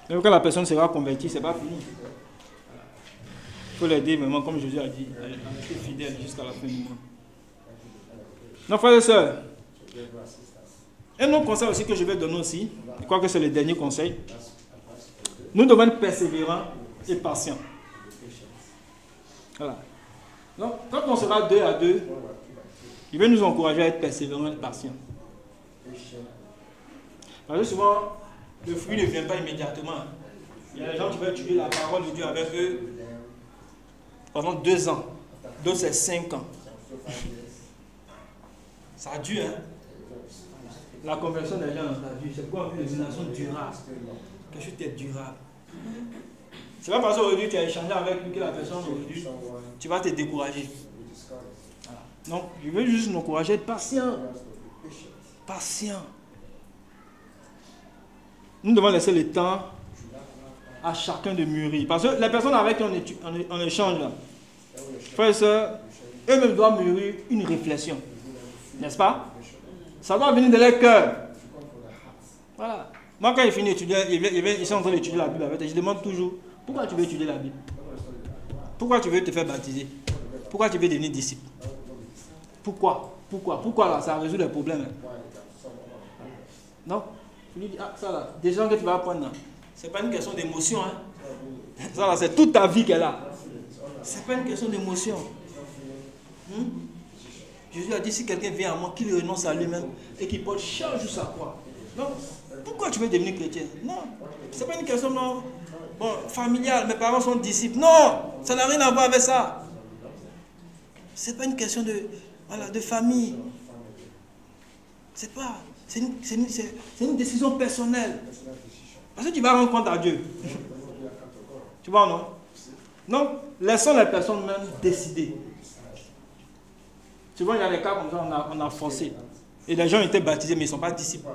Speaker 5: Même quand la personne sera convertie, ce n'est pas fini. Il faut l'aider vraiment, comme Jésus a dit, à rester fidèle jusqu'à la fin du mois. Non, frères et sœurs, un autre conseil aussi que je vais donner aussi, je crois que c'est le dernier conseil. Nous devons être persévérants et patients. Voilà. Donc, quand on sera 2 à 2, il va nous encourager à être persévérants et patients. Parce que souvent, le fruit ne vient pas immédiatement. Il y a des gens qui veulent étudier la parole de Dieu avec eux pendant 2 ans. D'autres, c'est 5 ans. Ça dure, hein? La conversion des gens dans ta vie, c'est quoi une relation durable? Quelque chose qui est durable. C'est pas parce qu'aujourd'hui tu as échangé avec lui que la personne aujourd'hui, tu vas te décourager. Voilà. Donc, je veux juste nous encourager à être patient. Patient. Nous devons laisser le temps à chacun de mûrir. Parce que les personnes avec qui on échange, là, frères et sœurs, eux-mêmes doivent mûrir une réflexion. N'est-ce pas? Ça doit venir de leur cœur. Voilà. Moi, quand il finit d'étudier, ils sont en train d'étudier la Bible avec eux, je demande toujours, pourquoi tu veux étudier la Bible? Pourquoi tu veux te faire baptiser? Pourquoi tu veux devenir disciple? Pourquoi là, ça résout les problèmes. Non? Je lui dis, ah, ça là, des gens que tu vas apprendre là, c'est pas une question d'émotion. Hein? Ça là, c'est toute ta vie qu'elle a. C'est pas une question d'émotion. Jésus a dit, si quelqu'un vient à moi, qu'il renonce à lui-même et qu'il porte chaque jour sa croix. Non? Pourquoi tu veux devenir chrétien? Non. C'est pas une question non. Bon, familiale, mes parents sont disciples. Non! Ça n'a rien à voir avec ça. C'est pas une question de famille. C'est pas. C'est une décision personnelle. Parce que tu vas rendre compte à Dieu. Tu vois, non? Non, laissons les personnes même décider. Souvent, il y a des cas comme ça, on a forcé. Et les gens étaient baptisés, mais ils ne sont pas disciples.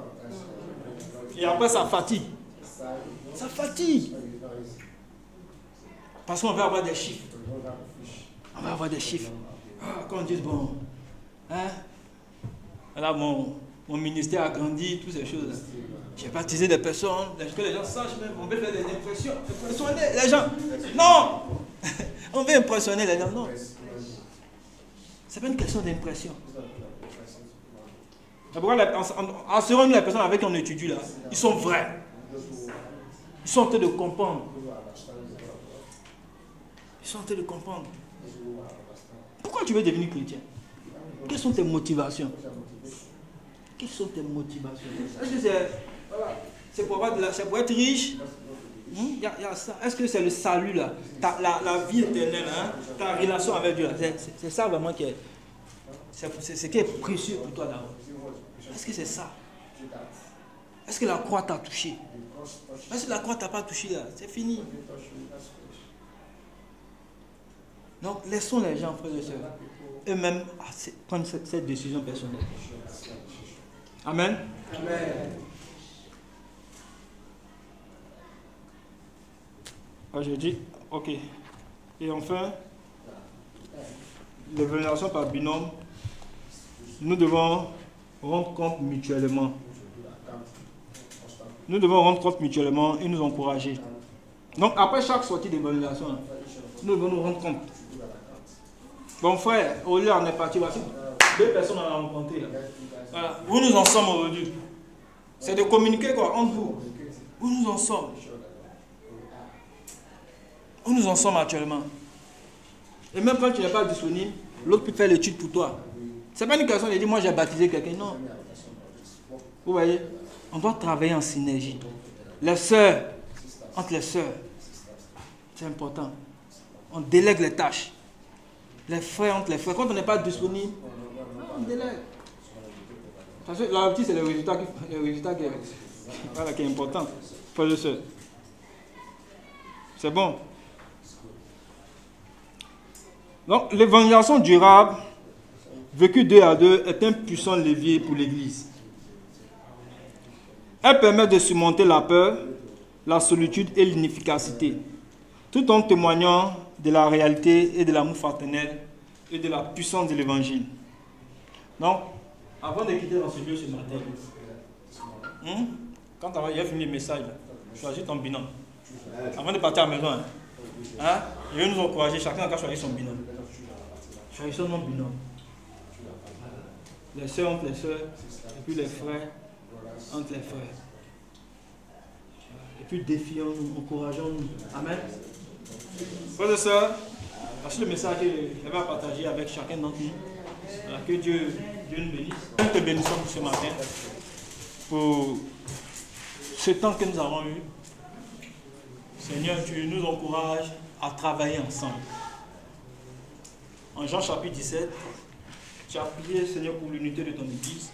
Speaker 5: Et après, ça fatigue. Ça fatigue. Parce qu'on va avoir des chiffres. On va avoir des chiffres. Quand on dit, bon, hein, là, mon ministère a grandi, toutes ces choses. J'ai baptisé des personnes, que les gens sachent même, on veut faire des impressions, impressionner les gens. Non! On veut impressionner les gens, non. C'est pas une question d'impression. C'est pourquoi, en seront les personnes avec qui on étudie là, ils sont vrais. Ils sont en train de comprendre. Ils sont en train de comprendre. Pourquoi tu veux devenir chrétien? Quelles sont tes motivations? Quelles sont tes motivations? Est-ce que c'est pour être riche? Il y a ça. Est-ce que c'est le salut là? La vie éternelle, hein? Ta relation avec Dieu? C'est ça vraiment qui est. C'est ce qui est précieux pour toi d'abord. Est-ce que c'est ça? Est-ce que la croix t'a touché? Est-ce que la croix t'a pas touché là? C'est fini. Donc laissons les gens, frères et sœurs, eux-mêmes prendre cette décision personnelle. Amen. Amen. Je dis, ok. Et enfin, l'évaluation par binôme, nous devons rendre compte mutuellement. Nous devons rendre compte mutuellement et nous encourager. Donc, après chaque sortie d'évaluation, nous devons nous rendre compte. Bon frère, au lieu on est parti, voici 2 personnes on a rencontré là. Voilà. Où nous en sommes aujourd'hui? C'est de communiquer quoi entre vous. Où nous en sommes? Où nous en sommes actuellement? Et même quand tu n'es pas disponible, l'autre peut faire l'étude pour toi. C'est pas une question de dire moi j'ai baptisé quelqu'un, non. Vous voyez, on doit travailler en synergie. Les sœurs, entre les sœurs, c'est important. On délègue les tâches. Les frères entre les frères. Quand on n'est pas disponible, on délègue. Parce que l'objectif, c'est le résultat qui est important. Frères et sœurs. C'est bon. Donc, l'évangélisation durable, vécue 2 à 2, est un puissant levier pour l'Église. Elle permet de surmonter la peur, la solitude et l'inefficacité, tout en témoignant de la réalité et de l'amour fraternel et de la puissance de l'Évangile. Donc, avant de quitter dans ce lieu ce matin, quand tu as fini le message, choisis ton binôme. Avant de partir à la maison, je vais nous encourager, chacun a choisi son binôme. Choisissons nos binômes. Les sœurs entre les sœurs, et puis les frères entre les frères. Et puis défions-nous, encourageons-nous. Amen. Frères et sœurs, voici le message que j'avais à partager avec chacun d'entre nous. Que Dieu nous bénisse. Nous te bénissons pour ce matin, pour ce temps que nous avons eu. Seigneur, tu nous encourages à travailler ensemble. En Jean chapitre 17, tu as prié, Seigneur, pour l'unité de ton Église.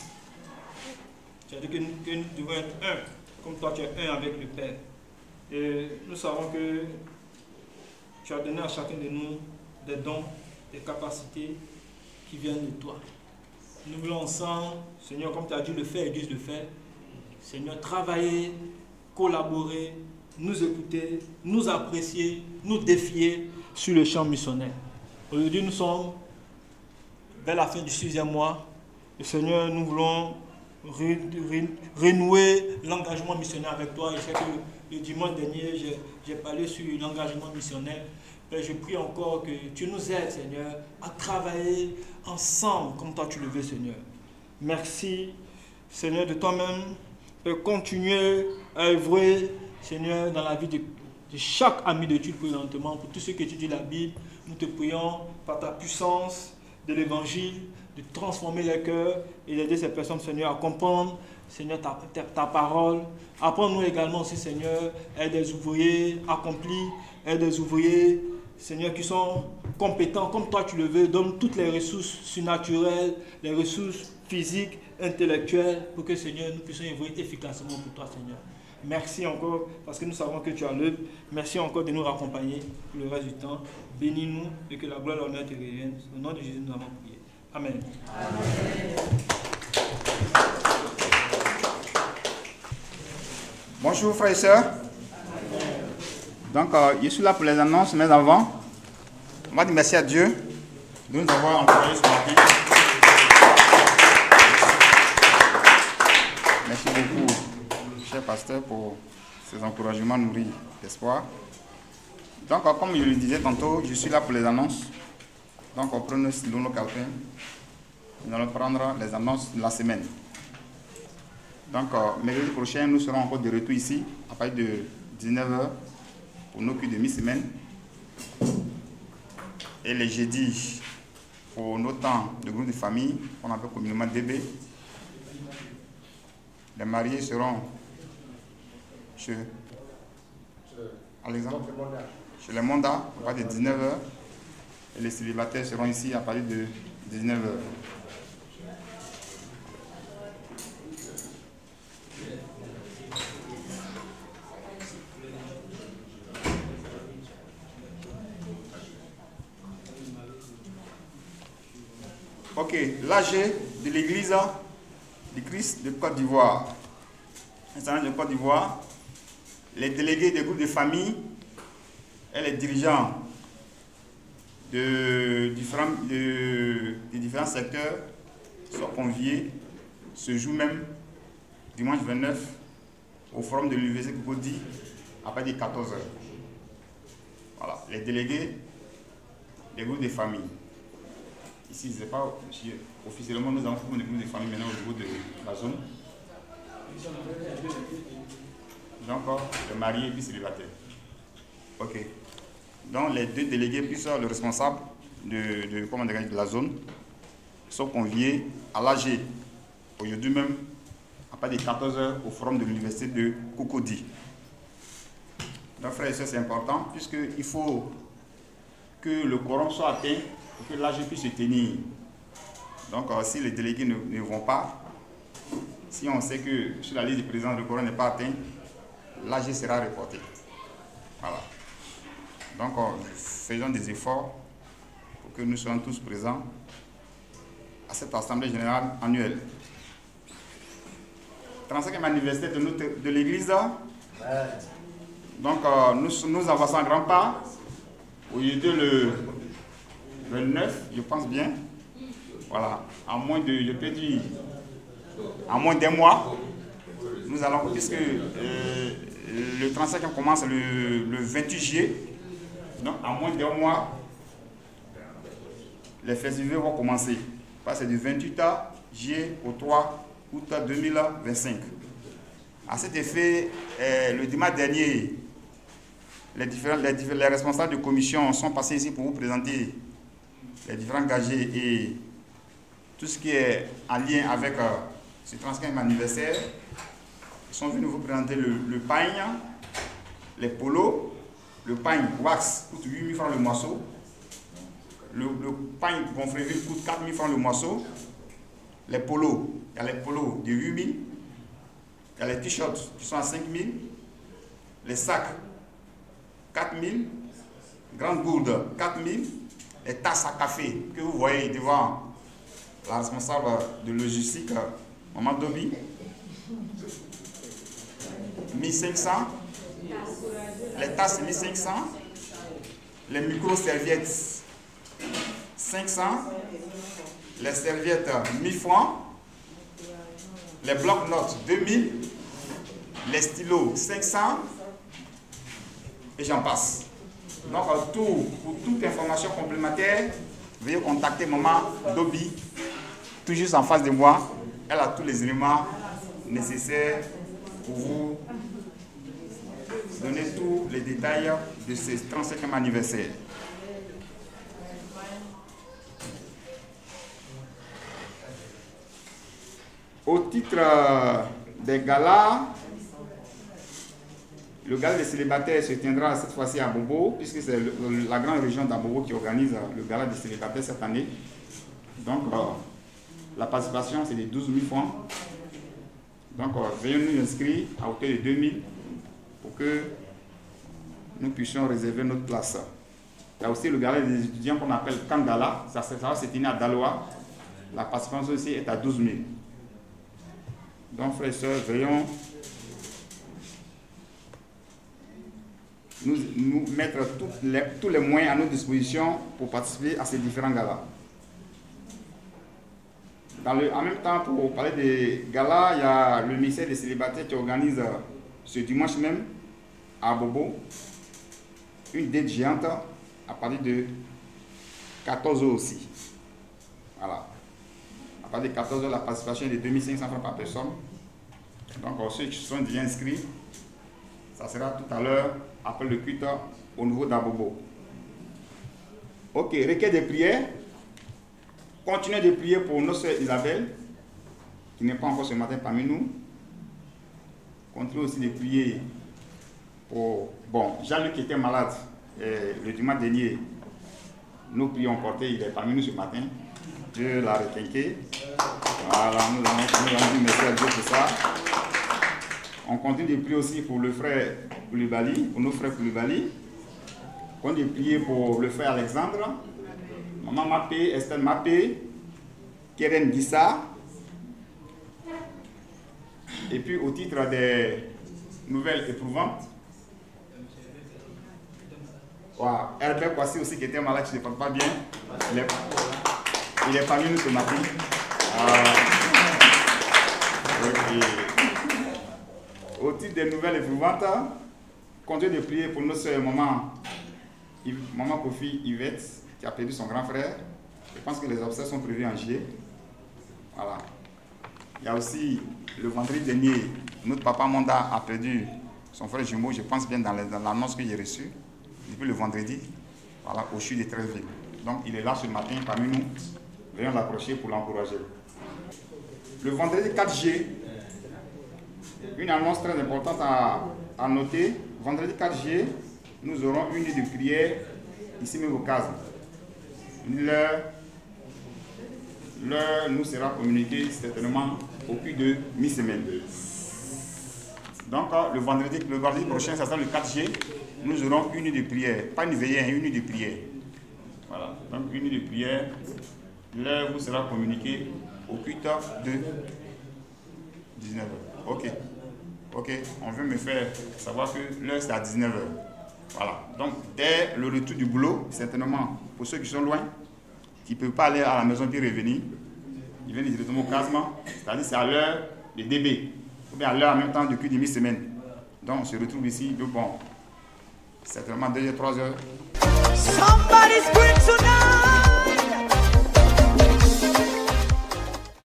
Speaker 5: Tu as dit que nous devons être un, comme toi tu es un avec le Père. Et nous savons que tu as donné à chacun de nous des dons, des capacités qui viennent de toi. Nous voulons ensemble, Seigneur, comme tu as dit, le faire, Église le faire. Seigneur, travailler, collaborer, nous écouter, nous apprécier, nous défier sur le champ missionnaire. Aujourd'hui, nous sommes vers la fin du 6e mois. Et Seigneur, nous voulons renouer l'engagement missionnaire avec toi. Je sais que le dimanche dernier, j'ai parlé sur l'engagement missionnaire. Mais je prie encore que tu nous aides, Seigneur, à travailler ensemble comme toi tu le veux, Seigneur. Merci, Seigneur, de toi-même, de continuer à œuvrer, Seigneur, dans la vie de chaque ami de Dieu présentement, pour tous ceux qui étudient la Bible. Nous te prions par ta puissance de l'Évangile, de transformer les cœurs et d'aider ces personnes, Seigneur, à comprendre, Seigneur, ta parole. Apprends-nous également aussi, Seigneur, à être des ouvriers accomplis, à être des ouvriers, Seigneur, qui sont compétents comme toi tu le veux. Donne toutes les ressources surnaturelles, les ressources physiques, intellectuelles, pour que, Seigneur, nous puissions œuvrer efficacement pour toi, Seigneur. Merci encore, parce que nous savons que tu as l'œuvre. Merci encore de nous raccompagner pour le reste du temps. Bénis-nous et que la gloire et l'honneur te reviennent. Au nom de Jésus, nous avons prié. Amen. Amen.
Speaker 9: Bonjour frères et sœurs. Donc, je suis là pour les annonces, mais avant, on va dire merci à Dieu de nous avoir encouragés ce matin. Merci beaucoup, cher pasteur, pour ces encouragements nourris d'espoir. Donc, comme je le disais tantôt, je suis là pour les annonces. Donc, prenez nos calepins. Nous allons prendre les annonces de la semaine. Donc, mercredi prochain, nous serons encore de retour ici, à partir de 19h, pour nos culs de mi-semaine. Et les jeudis, pour nos temps de groupe de famille, qu'on appelle communément DB. Les mariés seront chez Alexandre, chez les mandats, à partir de 19h. Et les célibataires seront ici à partir de 19h. Ok, l'AG de l'église du Christ de Côte d'Ivoire. De Côte d'Ivoire, les délégués des groupes de famille et les dirigeants des différents secteurs sont conviés ce jour même, dimanche 29, au forum de l'Université Cocody à partir de 14h. Voilà, les délégués des groupes de famille. ici, c'est pas officiellement, nous avons fait une église de famille maintenant au niveau de la zone. Donc, le marié et puis célibataire. Ok. Donc, les deux délégués, plus le responsable de la zone, sont conviés à l'AG, aujourd'hui même, à partir de 14 h au forum de l'université de Cocody. Donc, frères et sœurs, c'est important, puisqu'il faut que le quorum soit atteint pour que l'AG puisse se tenir. Donc, si les délégués ne vont pas, si on sait que sur la liste du président, le quorum n'est pas atteint, l'AG sera reporté. Voilà. Donc, faisons des efforts pour que nous soyons tous présents à cette assemblée générale annuelle. 35e anniversaire de l'église. Donc, nous avançons à grands pas. Aujourd'hui, le 29, je pense bien. Voilà. En moins de, je peux dire, en moins d'un mois, nous allons, puisque le 35e commence le 28 juillet. Donc, en moins d'un mois, les festivités vont commencer. C'est du 28 juillet au 3 août 2025. À cet effet, le dimanche dernier, les responsables de commission sont passés ici pour vous présenter les différents gagés et tout ce qui est en lien avec ce 35e anniversaire. Ils sont venus vous présenter le pagne, les polos. Le pagne wax coûte 8 000 francs le morceau. Le pagne Gonfreville coûte 4 000 francs le morceau. Les polos, il y a les polos de 8 000. Il y a les t-shirts qui sont à 5 000. Les sacs, 4 000. Grande gourde, 4 000. Les tasses à café que vous voyez devant la responsable de logistique, Maman Dobi, 1500. Les tasses, 1500. Les micro-serviettes, 500. Les serviettes, 1000 francs. Les blocs-notes, 2000. Les stylos, 500. Et j'en passe. Donc, pour toute information complémentaire, veuillez contacter Maman Dobi, tout juste en face de moi. Elle a tous les éléments nécessaires pour vous donner tous les détails de ce 35e anniversaire. Au titre des galas, le gala des célibataires se tiendra cette fois-ci à Bobo, puisque c'est la grande région d'Abobo qui organise le gala des célibataires cette année. Donc, la participation, c'est de 12 000 francs. Donc, veuillez nous inscrire à hauteur de 2 000 pour que nous puissions réserver notre place. Il y a aussi le gala des étudiants qu'on appelle Kangala. Ça va se tenir à Daloa. La participation aussi est à 12 000. Donc, frères et sœurs, veillons nous mettre tous les moyens à notre disposition pour participer à ces différents galas. En même temps, pour parler des galas, il y a le ministère des célibataires qui organise ce dimanche même à Bobo une date géante à partir de 14 h aussi. Voilà. À partir de 14 h, la participation est de 2500 francs par personne. Donc, ceux qui sont déjà inscrits, ça sera tout à l'heure après le culte au niveau d'Abobo. Ok, requête de prière. Continuez de prier pour notre sœur Isabelle, qui n'est pas encore ce matin parmi nous. Continuez aussi de prier pour... Bon, Jean-Luc était malade le dimanche dernier. Nous prions porté, il est parmi nous ce matin. Dieu l'a requinqué. Voilà, nous allons dire merci à Dieu pour ça. On continue de prier aussi pour le frère Koulibaly, pour nos frères Koulibaly. On continue de prier pour le frère Alexandre. Maman Mapé, Estelle Mapé, Keren Gissa. Et puis au titre des nouvelles éprouvantes, voilà, Herbert Kwasi aussi qui était malade, qui ne se porte pas bien. Il est parmi nous ce matin. Au titre des nouvelles éprouvantes, continuez de prier pour nos soeurs maman Kofi Yvette, qui a perdu son grand frère. Je pense que les obsèques sont prévues en juillet. Voilà. Il y a aussi, le vendredi dernier, notre papa Monda a perdu son frère jumeau, je pense bien dans l'annonce que j'ai reçue, depuis le vendredi, voilà, au CHU de Treichville. Donc il est là ce matin parmi nous. Venons l'approcher pour l'encourager. Le vendredi 4 juillet, une annonce très importante à noter. Vendredi 4 juillet, nous aurons une nuit de prière ici même au Casme. L'heure nous sera communiquée certainement au plus de mi-semaine. Donc le vendredi prochain, ça sera le 4 juillet, nous aurons une nuit de prière. Pas une veillée, une nuit de prière. Voilà, donc une nuit de prière. L'heure vous sera communiquée au plus tard de 19h. Ok. Ok, on veut me faire savoir que l'heure c'est à 19h. Voilà, donc dès le retour du boulot, certainement pour ceux qui sont loin, qui ne peuvent pas aller à la maison puis revenir, ils viennent directement au casement, c'est-à-dire c'est à l'heure de DB, ou bien à l'heure en même temps depuis demi-semaine. Donc on se retrouve ici, donc bon, certainement 2h, 3h.